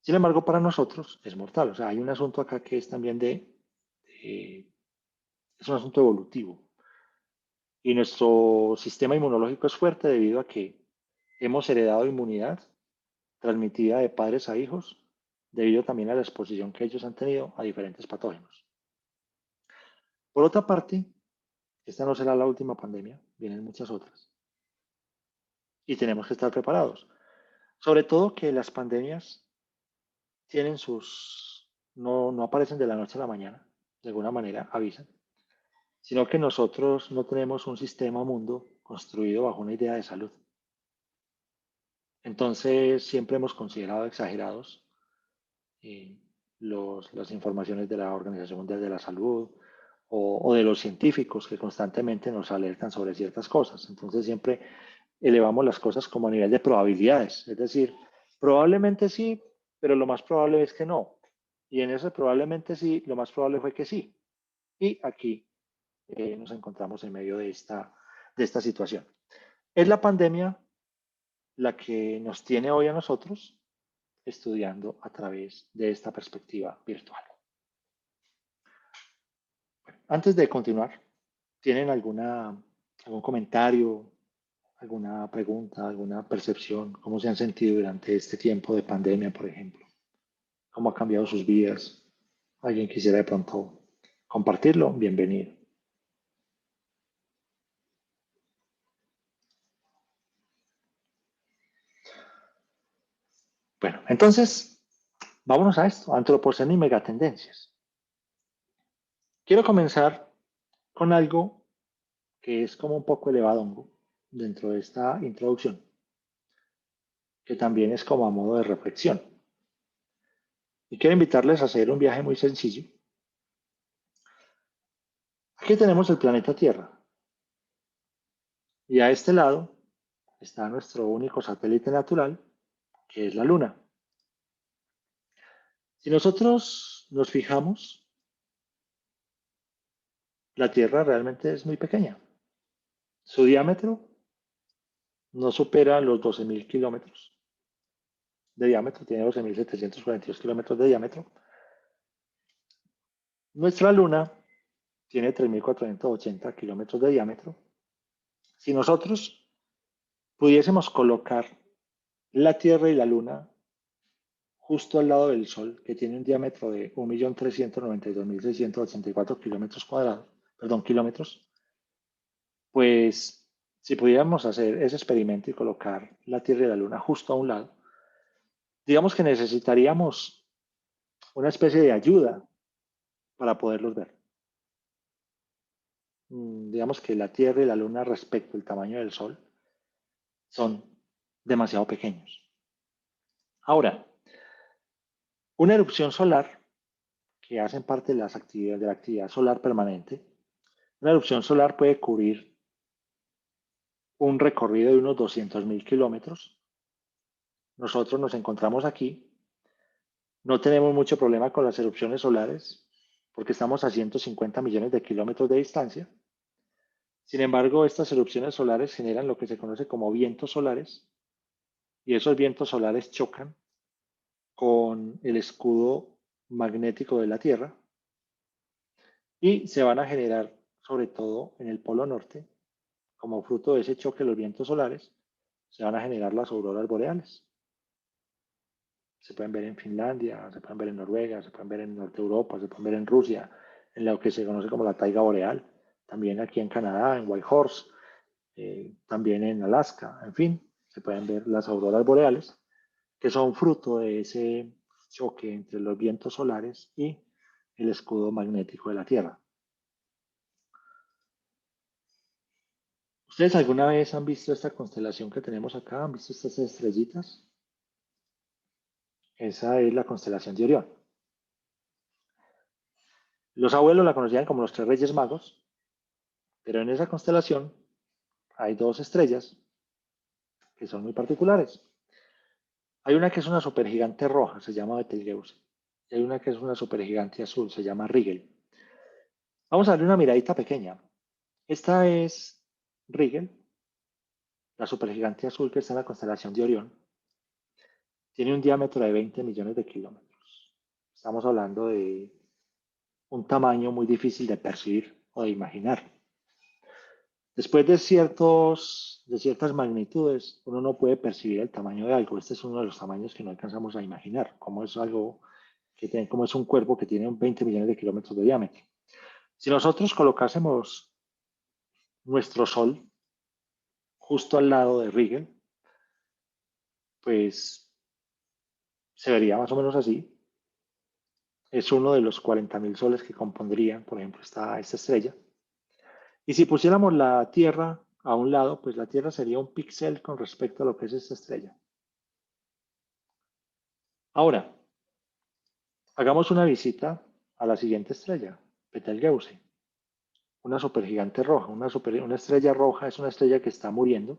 Sin embargo, para nosotros es mortal. O sea, hay un asunto acá que es también es un asunto evolutivo. Y nuestro sistema inmunológico es fuerte debido a que hemos heredado inmunidad transmitida de padres a hijos, debido también a la exposición que ellos han tenido a diferentes patógenos. Por otra parte, esta no será la última pandemia, vienen muchas otras. Y tenemos que estar preparados. Sobre todo que las pandemias tienen no aparecen de la noche a la mañana, de alguna manera avisan, sino que nosotros no tenemos un sistema mundo construido bajo una idea de salud. Entonces, siempre hemos considerado exagerados las informaciones de la Organización Mundial de la Salud o de los científicos que constantemente nos alertan sobre ciertas cosas. Entonces, siempre elevamos las cosas como a nivel de probabilidades. Es decir, probablemente sí, pero lo más probable es que no. Y en ese probablemente sí, lo más probable fue que sí. Y aquí nos encontramos en medio de esta situación. Es la pandemia la que nos tiene hoy a nosotros estudiando a través de esta perspectiva virtual. Bueno, antes de continuar, ¿tienen algún comentario, alguna pregunta, alguna percepción? ¿Cómo se han sentido durante este tiempo de pandemia, por ejemplo? ¿Cómo ha cambiado sus vidas? alguien quisiera de pronto compartirlo, bienvenido. Bueno, entonces, vámonos a esto, antropoceno y megatendencias. Quiero comenzar con algo que es como un poco elevado dentro de esta introducción, que también es como a modo de reflexión. Y quiero invitarles a hacer un viaje muy sencillo. Aquí tenemos el planeta Tierra. Y a este lado está nuestro único satélite natural, que es la Luna. Si nosotros nos fijamos, la Tierra realmente es muy pequeña. Su diámetro no supera los 12.000 kilómetros de diámetro, tiene 12.742 kilómetros de diámetro. Nuestra Luna tiene 3.480 kilómetros de diámetro. Si nosotros pudiésemos colocar la Tierra y la Luna justo al lado del Sol, que tiene un diámetro de 1.392.684 kilómetros cuadrados, kilómetros, pues si pudiéramos hacer ese experimento y colocar la Tierra y la Luna justo a un lado, digamos que necesitaríamos una especie de ayuda para poderlos ver. Digamos que la Tierra y la Luna respecto al tamaño del Sol son demasiado pequeños. Ahora, una erupción solar, que hacen parte de las actividades de la actividad solar permanente, una erupción solar puede cubrir un recorrido de unos 200.000 kilómetros. Nosotros nos encontramos aquí. No tenemos mucho problema con las erupciones solares porque estamos a 150 millones de kilómetros de distancia. Sin embargo, estas erupciones solares generan lo que se conoce como vientos solares y esos vientos solares chocan con el escudo magnético de la Tierra y se van a generar, sobre todo en el Polo Norte, como fruto de ese choque de los vientos solares, se van a generar las auroras boreales. Se pueden ver en Finlandia, se pueden ver en Noruega, se pueden ver en Norte Europa, se pueden ver en Rusia, en lo que se conoce como la taiga boreal, también aquí en Canadá, en Whitehorse, también en Alaska, en fin, se pueden ver las auroras boreales, que son fruto de ese choque entre los vientos solares y el escudo magnético de la Tierra. ¿Ustedes alguna vez han visto esta constelación que tenemos acá? ¿Han visto estas estrellitas? Esa es la constelación de Orión. Los abuelos la conocían como los tres Reyes Magos, pero en esa constelación hay dos estrellas que son muy particulares. Hay una que es una supergigante roja, se llama Betelgeuse, y hay una que es una supergigante azul, se llama Rigel. Vamos a darle una miradita pequeña. Esta es Rigel, la supergigante azul que está en la constelación de Orión. Tiene un diámetro de 20 millones de kilómetros. Estamos hablando de un tamaño muy difícil de percibir o de imaginar. Después de ciertas magnitudes, uno no puede percibir el tamaño de algo. Este es uno de los tamaños que no alcanzamos a imaginar, como es algo que tiene, como es un cuerpo que tiene 20 millones de kilómetros de diámetro. Si nosotros colocásemos nuestro Sol justo al lado de Rigel, pues se vería más o menos así. Es uno de los 40.000 soles que compondrían, por ejemplo, esta estrella. Y si pusiéramos la Tierra a un lado, pues la Tierra sería un píxel con respecto a lo que es esta estrella. Ahora, hagamos una visita a la siguiente estrella, Betelgeuse, una supergigante roja. Una estrella roja es una estrella que está muriendo.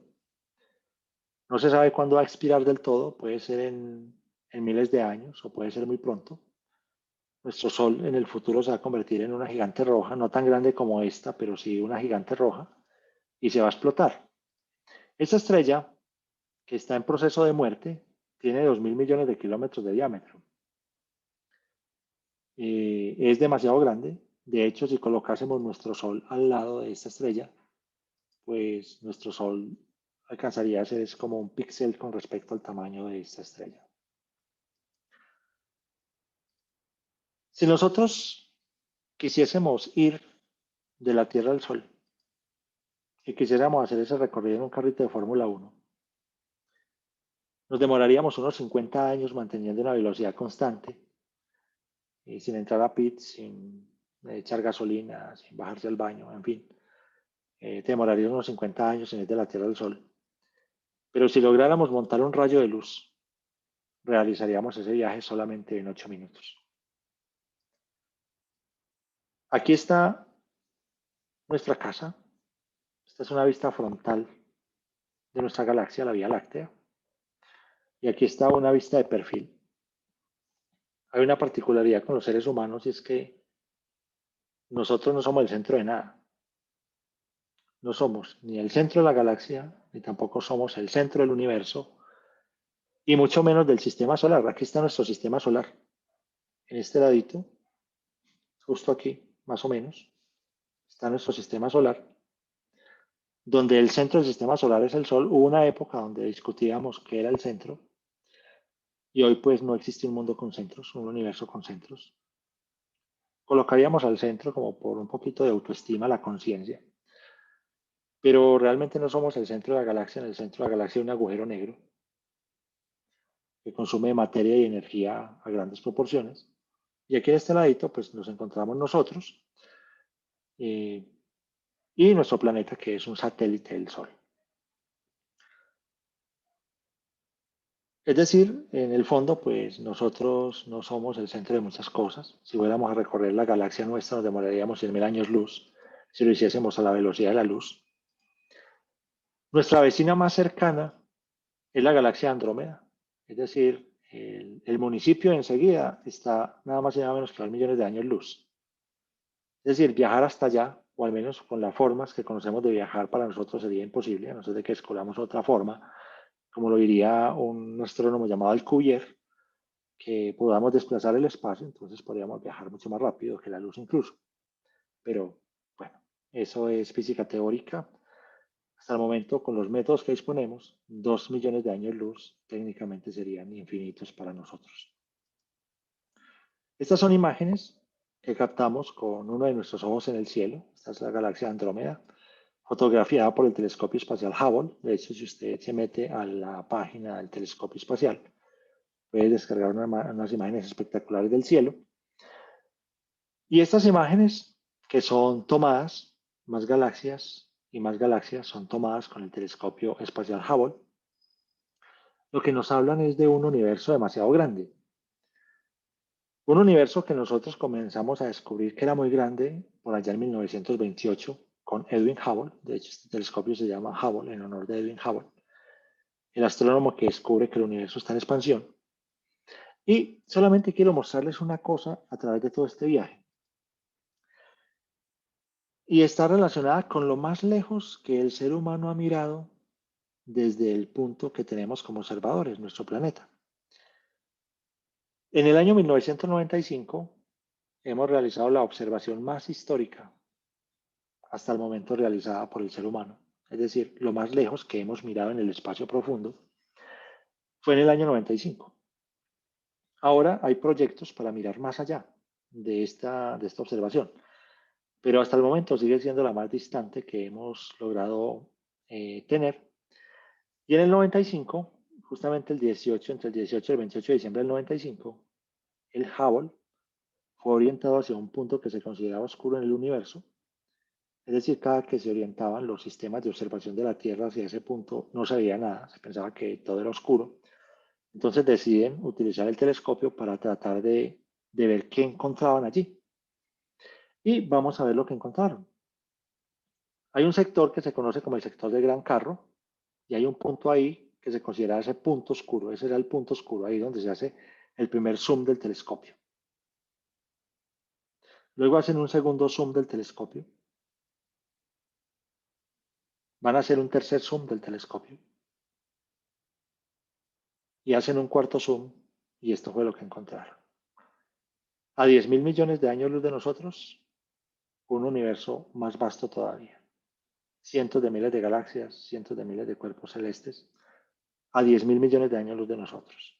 No se sabe cuándo va a expirar del todo, puede ser en miles de años o puede ser muy pronto. Nuestro Sol en el futuro se va a convertir en una gigante roja, no tan grande como esta, pero sí una gigante roja, y se va a explotar. Esta estrella, que está en proceso de muerte, tiene 2.000 millones de kilómetros de diámetro. Es demasiado grande. De hecho, si colocásemos nuestro Sol al lado de esta estrella, pues nuestro Sol alcanzaría a ser como un píxel con respecto al tamaño de esta estrella. Si nosotros quisiésemos ir de la Tierra al Sol y quisiéramos hacer ese recorrido en un carrito de Fórmula 1, nos demoraríamos unos 50 años manteniendo una velocidad constante y sin entrar a pits, sin echar gasolina, sin bajarse al baño, en fin. Te demoraría unos 50 años en ir de la Tierra al Sol. Pero si lográramos montar un rayo de luz, realizaríamos ese viaje solamente en 8 minutos. Aquí está nuestra casa. Esta es una vista frontal de nuestra galaxia, la Vía Láctea. Y aquí está una vista de perfil. Hay una particularidad con los seres humanos y es que nosotros no somos el centro de nada. No somos ni el centro de la galaxia, ni tampoco somos el centro del universo, y mucho menos del sistema solar. Aquí está nuestro sistema solar. En este ladito, justo aquí, más o menos, está nuestro sistema solar, donde el centro del sistema solar es el Sol. Hubo una época donde discutíamos qué era el centro, y hoy pues no existe un mundo con centros, un universo con centros. Colocaríamos al centro como por un poquito de autoestima la conciencia, pero realmente no somos el centro de la galaxia. En el centro de la galaxia hay un agujero negro que consume materia y energía a grandes proporciones. Y aquí en este ladito pues nos encontramos nosotros y nuestro planeta, que es un satélite del Sol. Es decir, en el fondo, pues nosotros no somos el centro de muchas cosas. Si fuéramos a recorrer la galaxia nuestra, nos demoraríamos 100.000 años luz, si lo hiciésemos a la velocidad de la luz. Nuestra vecina más cercana es la galaxia Andrómeda. Es decir, el municipio enseguida está nada más y nada menos que 2 millones de años luz. Es decir, viajar hasta allá, o al menos con las formas que conocemos de viajar, para nosotros sería imposible, a no ser de que escogamos otra forma, como lo diría un astrónomo llamado Alcubierre, que podamos desplazar el espacio. Entonces podríamos viajar mucho más rápido que la luz incluso. Pero bueno, eso es física teórica. Hasta el momento, con los métodos que disponemos, 2 millones de años luz técnicamente serían infinitos para nosotros. Estas son imágenes que captamos con uno de nuestros ojos en el cielo. Esta es la galaxia Andrómeda, fotografiada por el telescopio espacial Hubble. De hecho, si usted se mete a la página del telescopio espacial, puede descargar unas imágenes espectaculares del cielo. Y estas imágenes, que son tomadas, más galaxias y más galaxias, son tomadas con el telescopio espacial Hubble, lo que nos hablan es de un universo demasiado grande. Un universo que nosotros comenzamos a descubrir que era muy grande por allá en 1928 con Edwin Hubble. De hecho, este telescopio se llama Hubble en honor de Edwin Hubble, el astrónomo que descubre que el universo está en expansión. Y solamente quiero mostrarles una cosa a través de todo este viaje. Y está relacionada con lo más lejos que el ser humano ha mirado desde el punto que tenemos como observadores, nuestro planeta. En el año 1995 hemos realizado la observación más histórica hasta el momento realizada por el ser humano. Es decir, lo más lejos que hemos mirado en el espacio profundo fue en el año 95. Ahora hay proyectos para mirar más allá de esta observación, pero hasta el momento sigue siendo la más distante que hemos logrado tener. Y en el 95, justamente entre el 18 y el 28 de diciembre del 95, el Hubble fue orientado hacia un punto que se consideraba oscuro en el universo. Es decir, cada que se orientaban los sistemas de observación de la Tierra hacia ese punto, no se veía nada, se pensaba que todo era oscuro. Entonces deciden utilizar el telescopio para tratar de ver qué encontraban allí. Y vamos a ver lo que encontraron. Hay un sector que se conoce como el sector del Gran Carro, y hay un punto ahí que se considera ese punto oscuro. Ese era el punto oscuro, ahí donde se hace el primer zoom del telescopio. Luego hacen un segundo zoom del telescopio. Van a hacer un tercer zoom del telescopio. Y hacen un cuarto zoom, y esto fue lo que encontraron. A 10.000 millones de años luz de nosotros, un universo más vasto todavía. Cientos de miles de galaxias, cientos de miles de cuerpos celestes, a 10.000 millones de años luz de nosotros.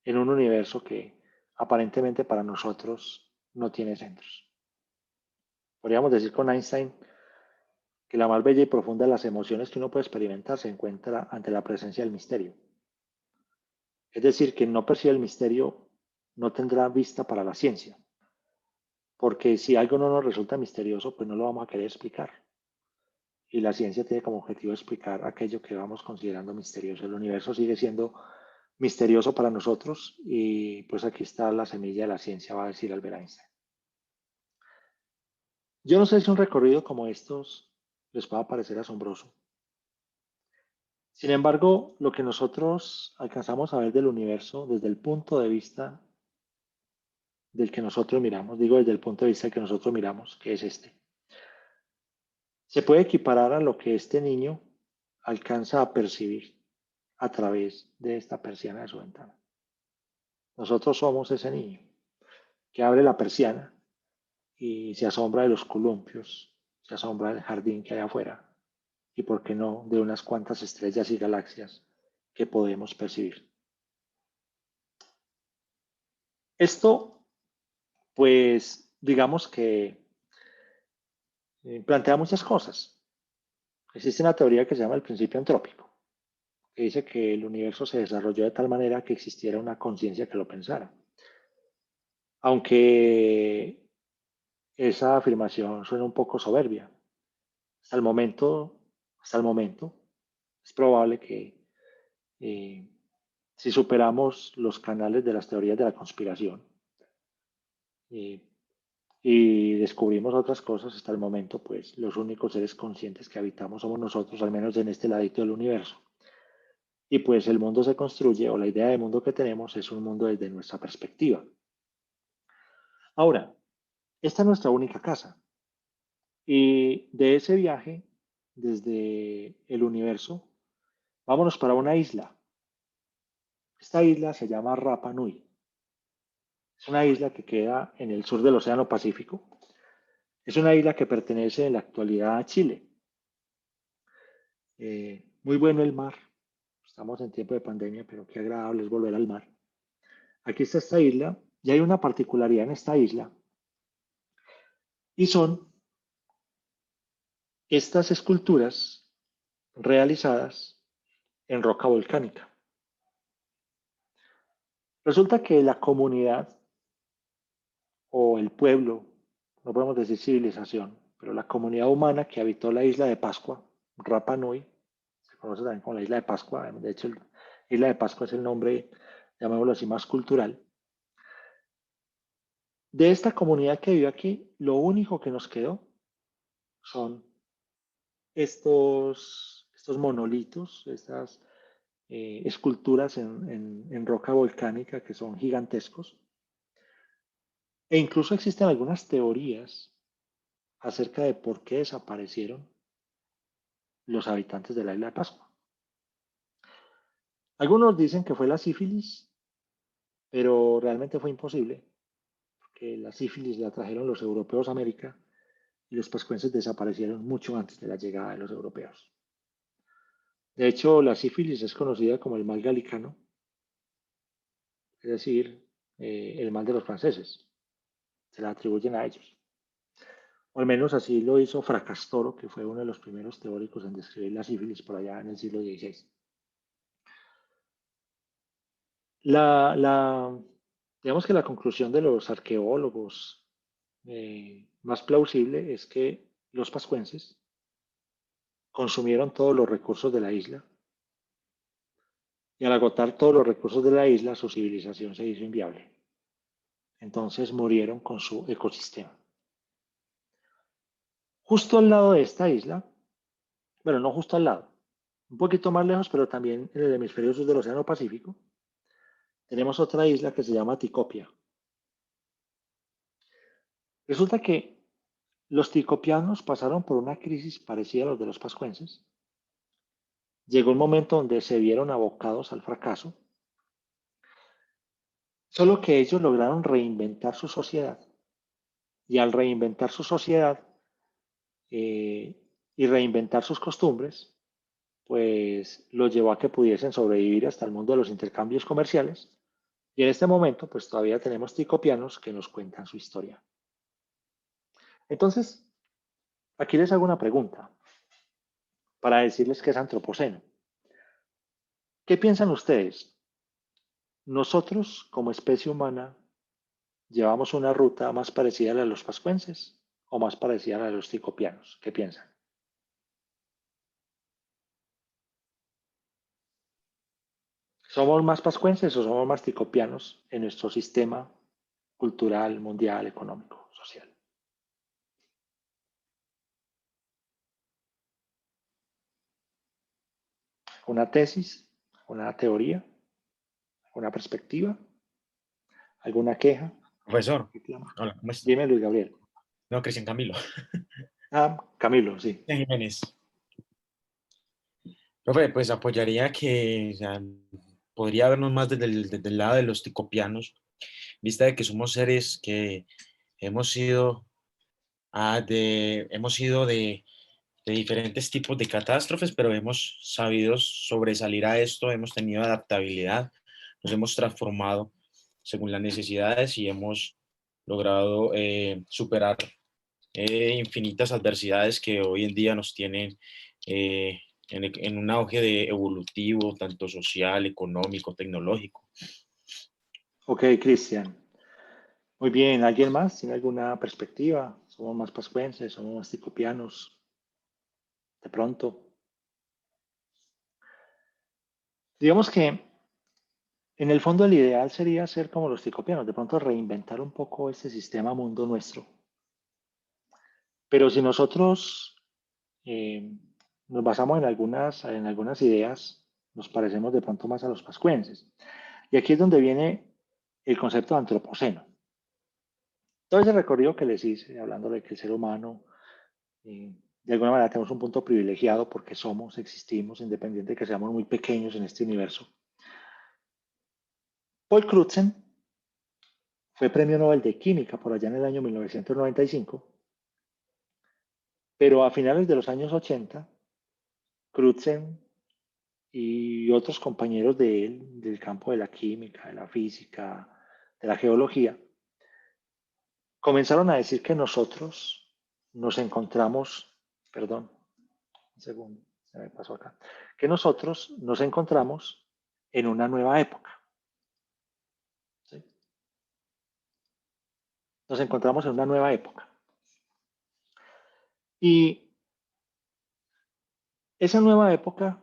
En un universo que aparentemente para nosotros no tiene centros. Podríamos decir con Einstein que la más bella y profunda de las emociones que uno puede experimentar se encuentra ante la presencia del misterio. Es decir, quien no percibe el misterio no tendrá vista para la ciencia, porque si algo no nos resulta misterioso, pues no lo vamos a querer explicar. Y la ciencia tiene como objetivo explicar aquello que vamos considerando misterioso. El universo sigue siendo misterioso para nosotros y pues aquí está la semilla de la ciencia, va a decir Albert Einstein. Yo no sé si un recorrido como estos les pueda parecer asombroso. Sin embargo, lo que nosotros alcanzamos a ver del universo desde el punto de vista del que nosotros miramos, digo desde el punto de vista del que nosotros miramos, que es este, se puede equiparar a lo que este niño alcanza a percibir a través de esta persiana de su ventana. Nosotros somos ese niño que abre la persiana y se asombra de los columpios, se asombra del jardín que hay afuera y, por qué no, de unas cuantas estrellas y galaxias que podemos percibir. Esto, pues, digamos que plantea muchas cosas. Existe una teoría que se llama el principio antrópico, que dice que el universo se desarrolló de tal manera que existiera una conciencia que lo pensara. Aunque esa afirmación suena un poco soberbia. Hasta el momento, es probable que si superamos los canales de las teorías de la conspiración y descubrimos otras cosas, hasta el momento, pues los únicos seres conscientes que habitamos somos nosotros, al menos en este ladito del universo. Y pues el mundo se construye, o la idea de mundo que tenemos es un mundo desde nuestra perspectiva. Ahora, esta es nuestra única casa. Y de ese viaje, desde el universo, vámonos para una isla. Esta isla se llama Rapa Nui. Es una isla que queda en el sur del Océano Pacífico. Es una isla que pertenece en la actualidad a Chile. Muy bueno el mar. Estamos en tiempo de pandemia, pero qué agradable es volver al mar. Aquí está esta isla y hay una particularidad en esta isla y son estas esculturas realizadas en roca volcánica. Resulta que la comunidad o el pueblo, no podemos decir civilización, pero la comunidad humana que habitó la isla de Pascua, Rapa Nui, se conoce también como la isla de Pascua, de hecho la isla de Pascua es el nombre, llamémoslo así, más cultural. De esta comunidad que vive aquí, lo único que nos quedó son estos monolitos, estas esculturas en roca volcánica que son gigantescos. E incluso existen algunas teorías acerca de por qué desaparecieron los habitantes de la isla de Pascua. Algunos dicen que fue la sífilis, pero realmente fue imposible, porque la sífilis la trajeron los europeos a América y los pascuenses desaparecieron mucho antes de la llegada de los europeos. De hecho, la sífilis es conocida como el mal galicano, es decir, el mal de los franceses. Se la atribuyen a ellos. O al menos así lo hizo Fracastoro, que fue uno de los primeros teóricos en describir la sífilis por allá en el siglo XVI. Digamos que la conclusión de los arqueólogos más plausible es que los pascuenses consumieron todos los recursos de la isla y al agotar todos los recursos de la isla su civilización se hizo inviable. Entonces murieron con su ecosistema. Justo al lado de esta isla, bueno, no justo al lado, un poquito más lejos, pero también en el hemisferio sur del Océano Pacífico, tenemos otra isla que se llama Ticopia. Resulta que los ticopianos pasaron por una crisis parecida a los de los pascuenses. Llegó un momento donde se vieron abocados al fracaso, solo que ellos lograron reinventar su sociedad. Y al reinventar su sociedad y reinventar sus costumbres, pues los llevó a que pudiesen sobrevivir hasta el mundo de los intercambios comerciales Y en este momento, pues todavía tenemos ticopianos que nos cuentan su historia. Entonces, aquí les hago una pregunta para decirles qué es antropoceno. ¿Qué piensan ustedes? ¿Nosotros, como especie humana, llevamos una ruta más parecida a la de los pascuenses o más parecida a la de los ticopianos? ¿Qué piensan? ¿Somos más pascuenses o somos más ticopianos en nuestro sistema cultural, mundial, económico, social? ¿Una tesis? ¿Una teoría? ¿Una perspectiva? ¿Alguna queja? Profesor, ¿Reclamo? hola, ¿cómo está? Dime, Luis Gabriel. No, Cristian Camilo. Ah, Camilo, sí. Cristian Jiménez. Profe, pues apoyaría que, o sea, podría vernos más desde el lado de los ticopianos, vista de que somos seres que hemos sido, hemos sido de diferentes tipos de catástrofes, pero hemos sabido sobresalir a esto, hemos tenido adaptabilidad, nos hemos transformado según las necesidades y hemos logrado superar infinitas adversidades que hoy en día nos tienen en un auge de evolutivo, tanto social, económico, tecnológico. Ok, Cristian. Muy bien. ¿Alguien más tiene alguna perspectiva? ¿Somos más pascuenses? ¿Somos más ticopianos? De pronto. Digamos que en el fondo el ideal sería ser como los ticopianos, de pronto reinventar un poco este sistema mundo nuestro. Pero si nosotros nos basamos en algunas ideas, nos parecemos de pronto más a los pascuenses. Y aquí es donde viene el concepto de antropoceno. Todo ese recorrido que les hice, hablando de que el ser humano, de alguna manera tenemos un punto privilegiado porque existimos, independiente de que seamos muy pequeños en este universo. Paul Crutzen fue premio Nobel de Química por allá en el año 1995, pero a finales de los años 80, Crutzen y otros compañeros de él, del campo de la química, de la física, de la geología, comenzaron a decir que nosotros nos encontramos, perdón, un segundo, se me pasó acá, que nosotros nos encontramos en una nueva época. ¿Sí? Nos encontramos en una nueva época. Y esa nueva época,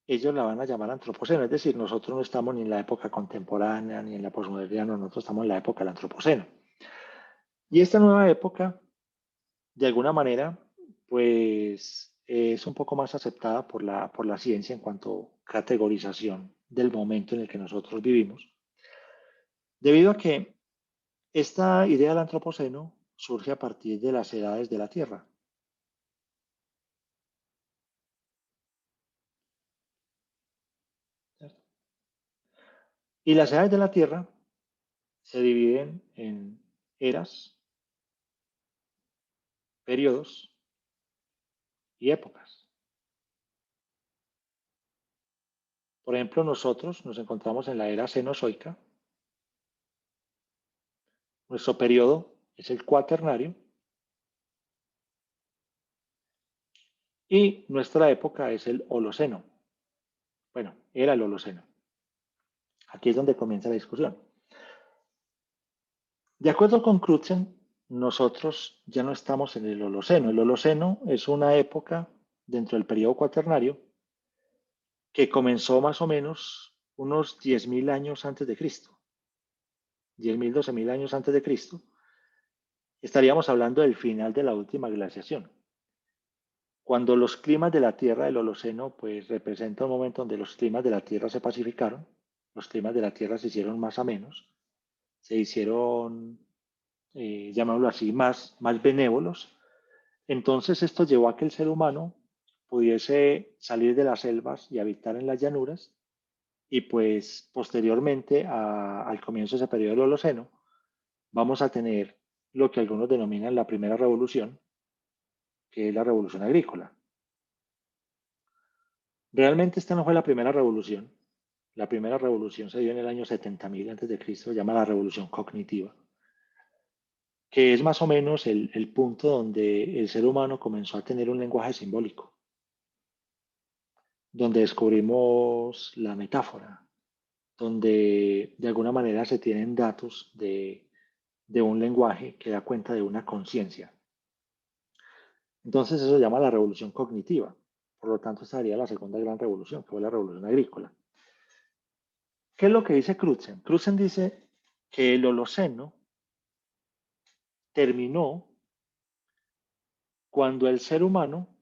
ellos la van a llamar antropoceno, es decir, nosotros no estamos ni en la época contemporánea ni en la posmoderna, nosotros estamos en la época del antropoceno. Y esta nueva época, de alguna manera, pues es un poco más aceptada por la ciencia en cuanto a categorización del momento en el que nosotros vivimos, debido a que esta idea del antropoceno surge a partir de las edades de la Tierra. Y las edades de la Tierra se dividen en eras, periodos y épocas. Por ejemplo, nosotros nos encontramos en la era cenozoica. Nuestro periodo es el cuaternario y nuestra época es el Holoceno. Bueno, era el Holoceno. Aquí es donde comienza la discusión. De acuerdo con Crutzen, nosotros ya no estamos en el Holoceno. El Holoceno es una época dentro del periodo cuaternario que comenzó más o menos unos 10.000 años antes de Cristo. 10.000, 12.000 años antes de Cristo. Estaríamos hablando del final de la última glaciación. Cuando los climas de la Tierra del Holoceno, pues representa un momento donde los climas de la Tierra se pacificaron, los climas de la Tierra se hicieron más amenos, se hicieron, llamémoslo así, más benévolos. Entonces esto llevó a que el ser humano pudiese salir de las selvas y habitar en las llanuras y pues posteriormente al comienzo de ese periodo del Holoceno vamos a tener lo que algunos denominan la primera revolución, que es la revolución agrícola. Realmente esta no fue la primera revolución, La primera revolución se dio en el año 70.000 a.C., se llama la revolución cognitiva, que es más o menos el punto donde el ser humano comenzó a tener un lenguaje simbólico, donde descubrimos la metáfora, donde de alguna manera se tienen datos de un lenguaje que da cuenta de una conciencia. Entonces eso se llama la revolución cognitiva. Por lo tanto, esta sería la segunda gran revolución, que fue la revolución agrícola. ¿Qué es lo que dice Crutzen? Crutzen dice que el Holoceno terminó cuando el ser humano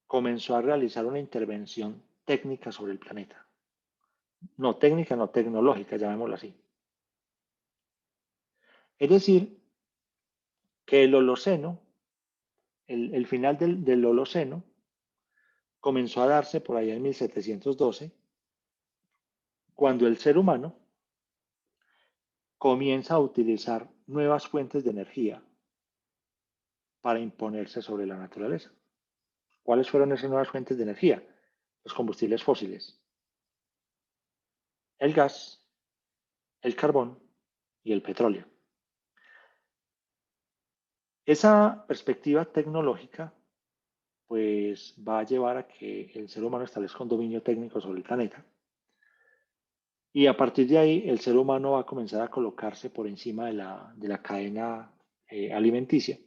comenzó a realizar una intervención técnica sobre el planeta. No técnica, no tecnológica, llamémoslo así. Es decir, que el Holoceno, el final del Holoceno, comenzó a darse por allá en 1712, cuando el ser humano comienza a utilizar nuevas fuentes de energía para imponerse sobre la naturaleza. ¿Cuáles fueron esas nuevas fuentes de energía? Los combustibles fósiles, el gas, el carbón y el petróleo. Esa perspectiva tecnológica pues va a llevar a que el ser humano establezca un dominio técnico sobre el planeta. Y a partir de ahí el ser humano va a comenzar a colocarse por encima de la cadena alimenticia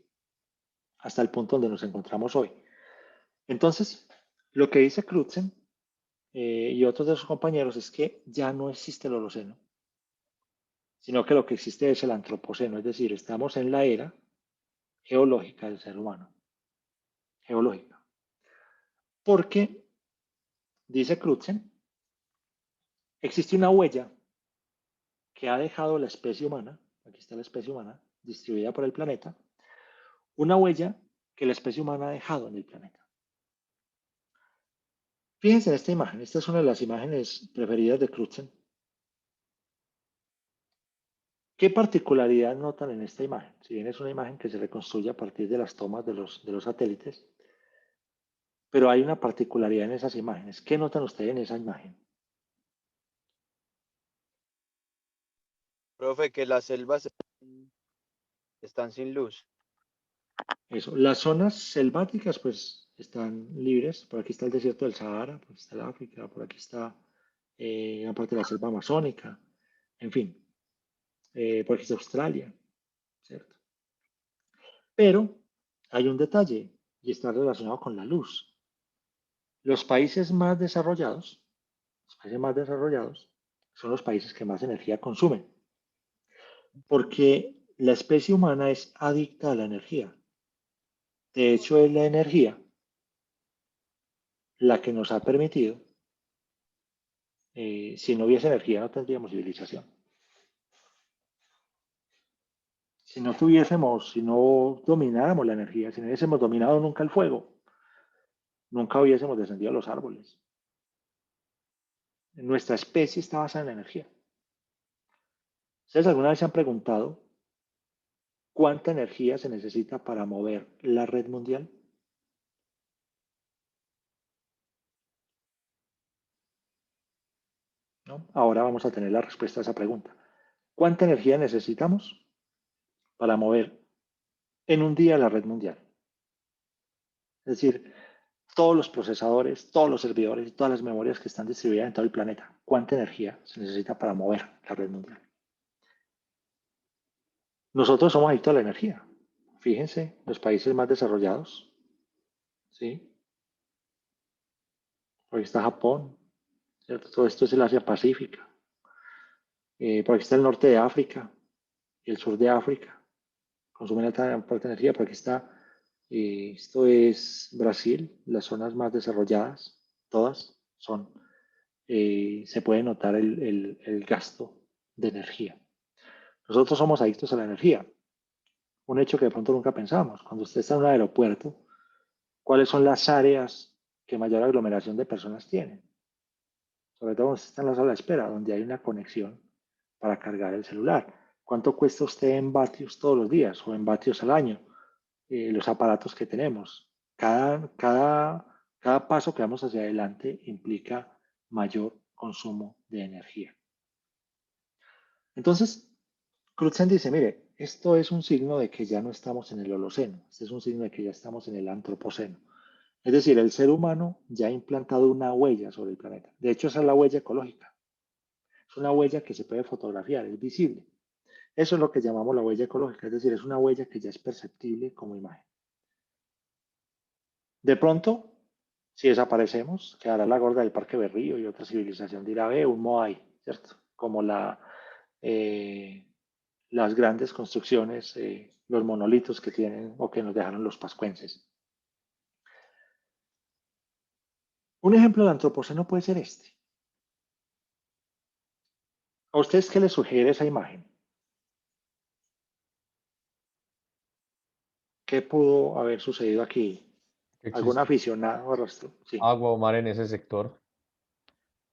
hasta el punto donde nos encontramos hoy. Entonces, lo que dice Crutzen y otros de sus compañeros es que ya no existe el Holoceno, sino que lo que existe es el Antropoceno, es decir, estamos en la era geológica del ser humano. Geológica. Porque, dice Crutzen, existe una huella que ha dejado la especie humana, aquí está la especie humana, distribuida por el planeta, una huella que la especie humana ha dejado en el planeta. Fíjense en esta imagen, esta es una de las imágenes preferidas de Crutzen. ¿Qué particularidad notan en esta imagen? Si bien es una imagen que se reconstruye a partir de las tomas de los satélites, pero hay una particularidad en esas imágenes. ¿Qué notan ustedes en esa imagen? Profe, que las selvas están sin luz. Eso, las zonas selváticas pues están libres. Por aquí está el desierto del Sahara, por aquí está el África, por aquí está una parte de la selva amazónica, en fin, por aquí está Australia, ¿cierto? Pero hay un detalle y está relacionado con la luz. Los países más desarrollados son los países que más energía consumen, porque la especie humana es adicta a la energía. De hecho, es la energía la que nos ha permitido, si no hubiese energía no tendríamos civilización. Si no domináramos la energía, si no hubiésemos dominado nunca el fuego, nunca hubiésemos descendido a los árboles. Nuestra especie está basada en la energía. ¿Ustedes alguna vez se han preguntado cuánta energía se necesita para mover la red mundial? ¿No? Ahora vamos a tener la respuesta a esa pregunta. ¿Cuánta energía necesitamos para mover en un día la red mundial? Es decir, todos los procesadores, todos los servidores y todas las memorias que están distribuidas en todo el planeta. ¿Cuánta energía se necesita para mover la red mundial? Nosotros somos adictos a la energía. Fíjense, los países más desarrollados, ¿sí? Por aquí está Japón, ¿cierto? Todo esto es el Asia Pacífica. Por aquí está el norte de África y el sur de África. Consumen alta parte de energía. Por aquí está, esto es Brasil, las zonas más desarrolladas, todas son, se puede notar el gasto de energía. Nosotros somos adictos a la energía. Un hecho que de pronto nunca pensamos. Cuando usted está en un aeropuerto, ¿cuáles son las áreas que mayor aglomeración de personas tienen? Sobre todo cuando usted está en la sala de espera, donde hay una conexión para cargar el celular. ¿Cuánto cuesta usted en vatios todos los días o en vatios al año? Los aparatos que tenemos. Cada paso que vamos hacia adelante implica mayor consumo de energía. Entonces, Crutzen dice, mire, esto es un signo de que ya no estamos en el Holoceno, este es un signo de que ya estamos en el Antropoceno. Es decir, el ser humano ya ha implantado una huella sobre el planeta. De hecho, esa es la huella ecológica. Es una huella que se puede fotografiar, es visible. Eso es lo que llamamos la huella ecológica, es decir, es una huella que ya es perceptible como imagen. De pronto, si desaparecemos, quedará la gorda del Parque Berrío y otra civilización dirá, ve, un Moai, ¿cierto? Como las grandes construcciones, los monolitos que tienen o que nos dejaron los pascuenses. Un ejemplo del antropoceno puede ser este. ¿A ustedes qué les sugiere esa imagen? ¿Qué pudo haber sucedido aquí? Que ¿Algún existe aficionado a rastro? Sí. agua o mar en ese sector.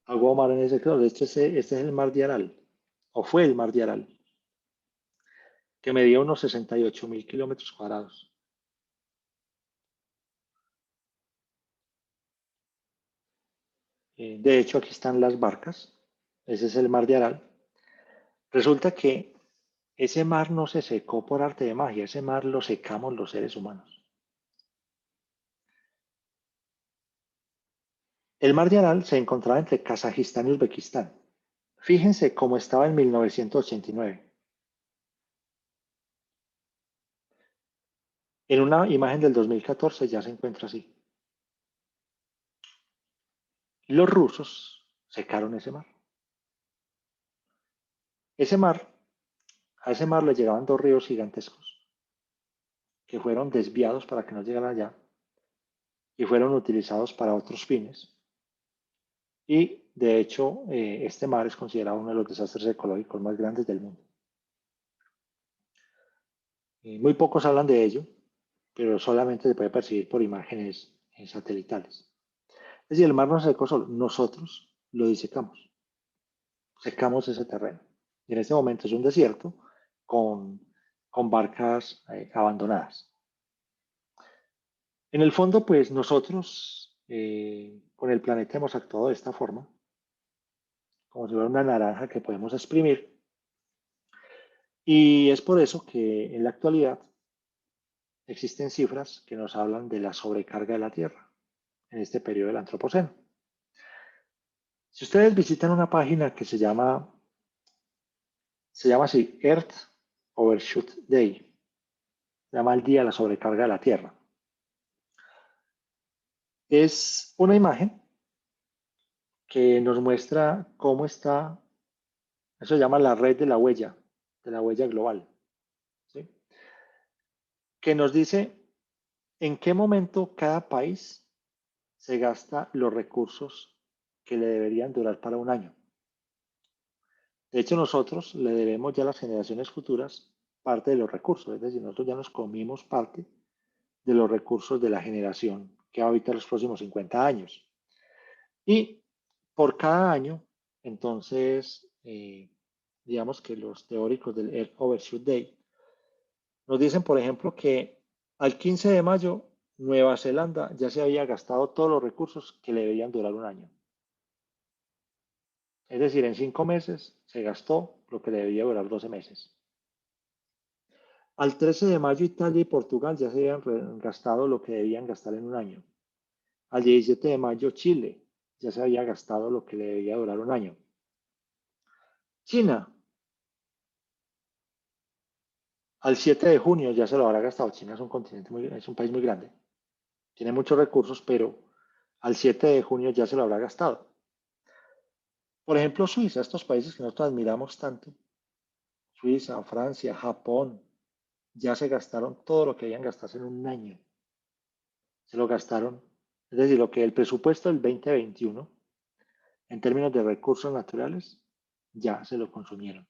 Agua o mar en ese sector. De hecho, este es el mar de Aral, o fue el mar de Aral, que medía unos 68.000 kilómetros cuadrados. De hecho, aquí están las barcas. Ese es el mar de Aral. Resulta que ese mar no se secó por arte de magia, ese mar lo secamos los seres humanos. El mar de Aral se encontraba entre Kazajistán y Uzbekistán. Fíjense cómo estaba en 1989. En una imagen del 2014 ya se encuentra así. Los rusos secaron ese mar. A ese mar le llegaban dos ríos gigantescos que fueron desviados para que no llegaran allá y fueron utilizados para otros fines. Y de hecho, este mar es considerado uno de los desastres ecológicos más grandes del mundo. Muy pocos hablan de ello, pero solamente se puede percibir por imágenes satelitales. Es decir, el mar no se secó solo, nosotros lo disecamos, secamos ese terreno. Y en este momento es un desierto con barcas abandonadas. En el fondo, pues nosotros con el planeta hemos actuado de esta forma, como si fuera una naranja que podemos exprimir. Y es por eso que en la actualidad existen cifras que nos hablan de la sobrecarga de la Tierra en este periodo del Antropoceno. Si ustedes visitan una página que se llama así, Earth Overshoot Day, se llama el día de la sobrecarga de la Tierra. Es una imagen que nos muestra cómo está, eso se llama la red de la huella global, ¿sí? Que nos dice en qué momento cada país se gasta los recursos que le deberían durar para un año. De hecho, nosotros le debemos ya a las generaciones futuras parte de los recursos, es decir, nosotros ya nos comimos parte de los recursos de la generación que va a habitar los próximos 50 años. Y por cada año, entonces, digamos que los teóricos del Earth Overshoot Day nos dicen, por ejemplo, que al 15 de mayo, Nueva Zelanda ya se había gastado todos los recursos que le deberían durar un año. Es decir, en 5 meses se gastó lo que le debía durar 12 meses. Al 13 de mayo, Italia y Portugal ya se habían gastado lo que debían gastar en un año. Al 17 de mayo, Chile ya se había gastado lo que le debía durar un año. China, al 7 de junio ya se lo habrá gastado. China es un continente es un país muy grande. Tiene muchos recursos, pero al 7 de junio ya se lo habrá gastado. Por ejemplo, Suiza, estos países que nosotros admiramos tanto, Suiza, Francia, Japón, ya se gastaron todo lo que habían gastado en un año. Se lo gastaron, es decir, lo que el presupuesto del 2021, en términos de recursos naturales, ya se lo consumieron.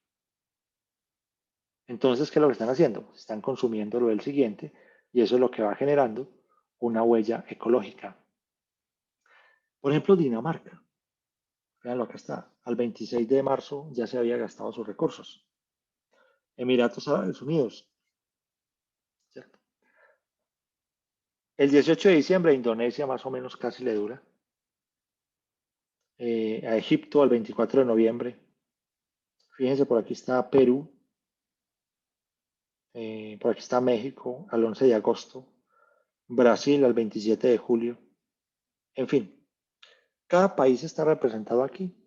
Entonces, ¿qué es lo que están haciendo? Están consumiendo lo del siguiente y eso es lo que va generando una huella ecológica. Por ejemplo, Dinamarca. Veanlo, acá está. Al 26 de marzo ya se había gastado sus recursos. Emiratos Árabes Unidos. ¿Cierto? El 18 de diciembre, Indonesia más o menos casi le dura. a Egipto el 24 de noviembre. Fíjense, por aquí está Perú, por aquí está México al 11 de agosto, Brasil al 27 de julio. En fin, cada país está representado aquí.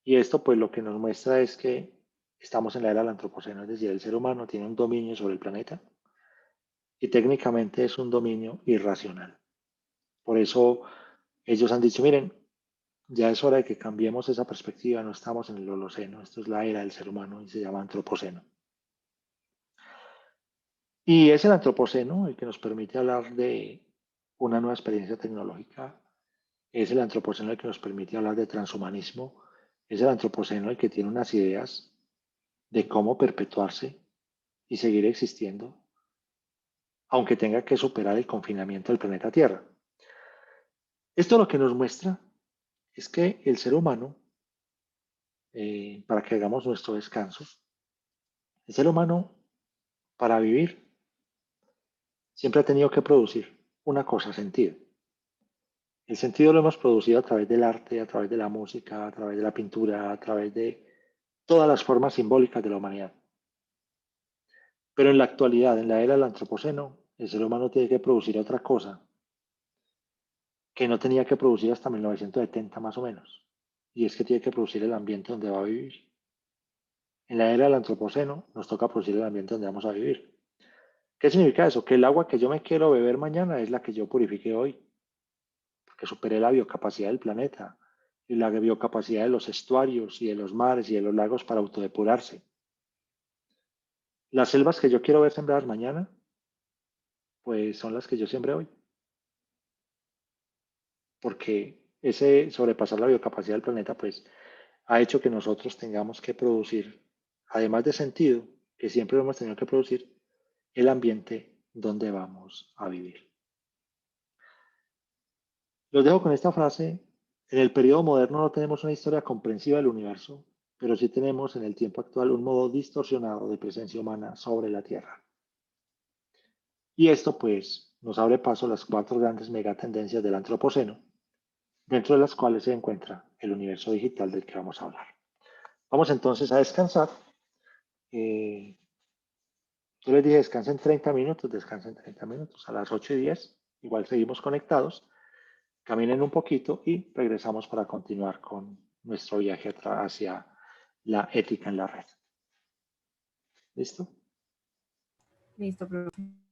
Y esto pues lo que nos muestra es que estamos en la era del antropoceno, es decir, el ser humano tiene un dominio sobre el planeta y técnicamente es un dominio irracional. Por eso ellos han dicho, miren, ya es hora de que cambiemos esa perspectiva, no estamos en el Holoceno, esto es la era del ser humano y se llama antropoceno. Y es el antropoceno el que nos permite hablar de una nueva experiencia tecnológica, es el antropoceno el que nos permite hablar de transhumanismo, es el antropoceno el que tiene unas ideas de cómo perpetuarse y seguir existiendo, aunque tenga que superar el confinamiento del planeta Tierra. Esto lo que nos muestra es que el ser humano, para que hagamos nuestro descanso, el ser humano, para vivir, siempre ha tenido que producir una cosa, sentido. El sentido lo hemos producido a través del arte, a través de la música, a través de la pintura, a través de todas las formas simbólicas de la humanidad. Pero en la actualidad, en la era del antropoceno, el ser humano tiene que producir otra cosa que no tenía que producir hasta 1970 más o menos. Y es que tiene que producir el ambiente donde va a vivir. En la era del antropoceno nos toca producir el ambiente donde vamos a vivir. ¿Qué significa eso? Que el agua que yo me quiero beber mañana es la que yo purifique hoy, porque superé la biocapacidad del planeta y la biocapacidad de los estuarios y de los mares y de los lagos para autodepurarse. Las selvas que yo quiero ver sembradas mañana, pues son las que yo sembré hoy. Porque ese sobrepasar la biocapacidad del planeta, pues ha hecho que nosotros tengamos que producir, además de sentido, que siempre lo hemos tenido que producir, el ambiente donde vamos a vivir. Los dejo con esta frase. En el periodo moderno no tenemos una historia comprensiva del universo, pero sí tenemos en el tiempo actual un modo distorsionado de presencia humana sobre la Tierra. Y esto pues nos abre paso a las 4 grandes megatendencias del antropoceno, dentro de las cuales se encuentra el universo digital del que vamos a hablar. Vamos entonces a descansar. Yo les dije descansen 30 minutos, descansen 30 minutos. A las 8:10, igual seguimos conectados. Caminen un poquito y regresamos para continuar con nuestro viaje hacia la ética en la red. ¿Listo? Listo, profe.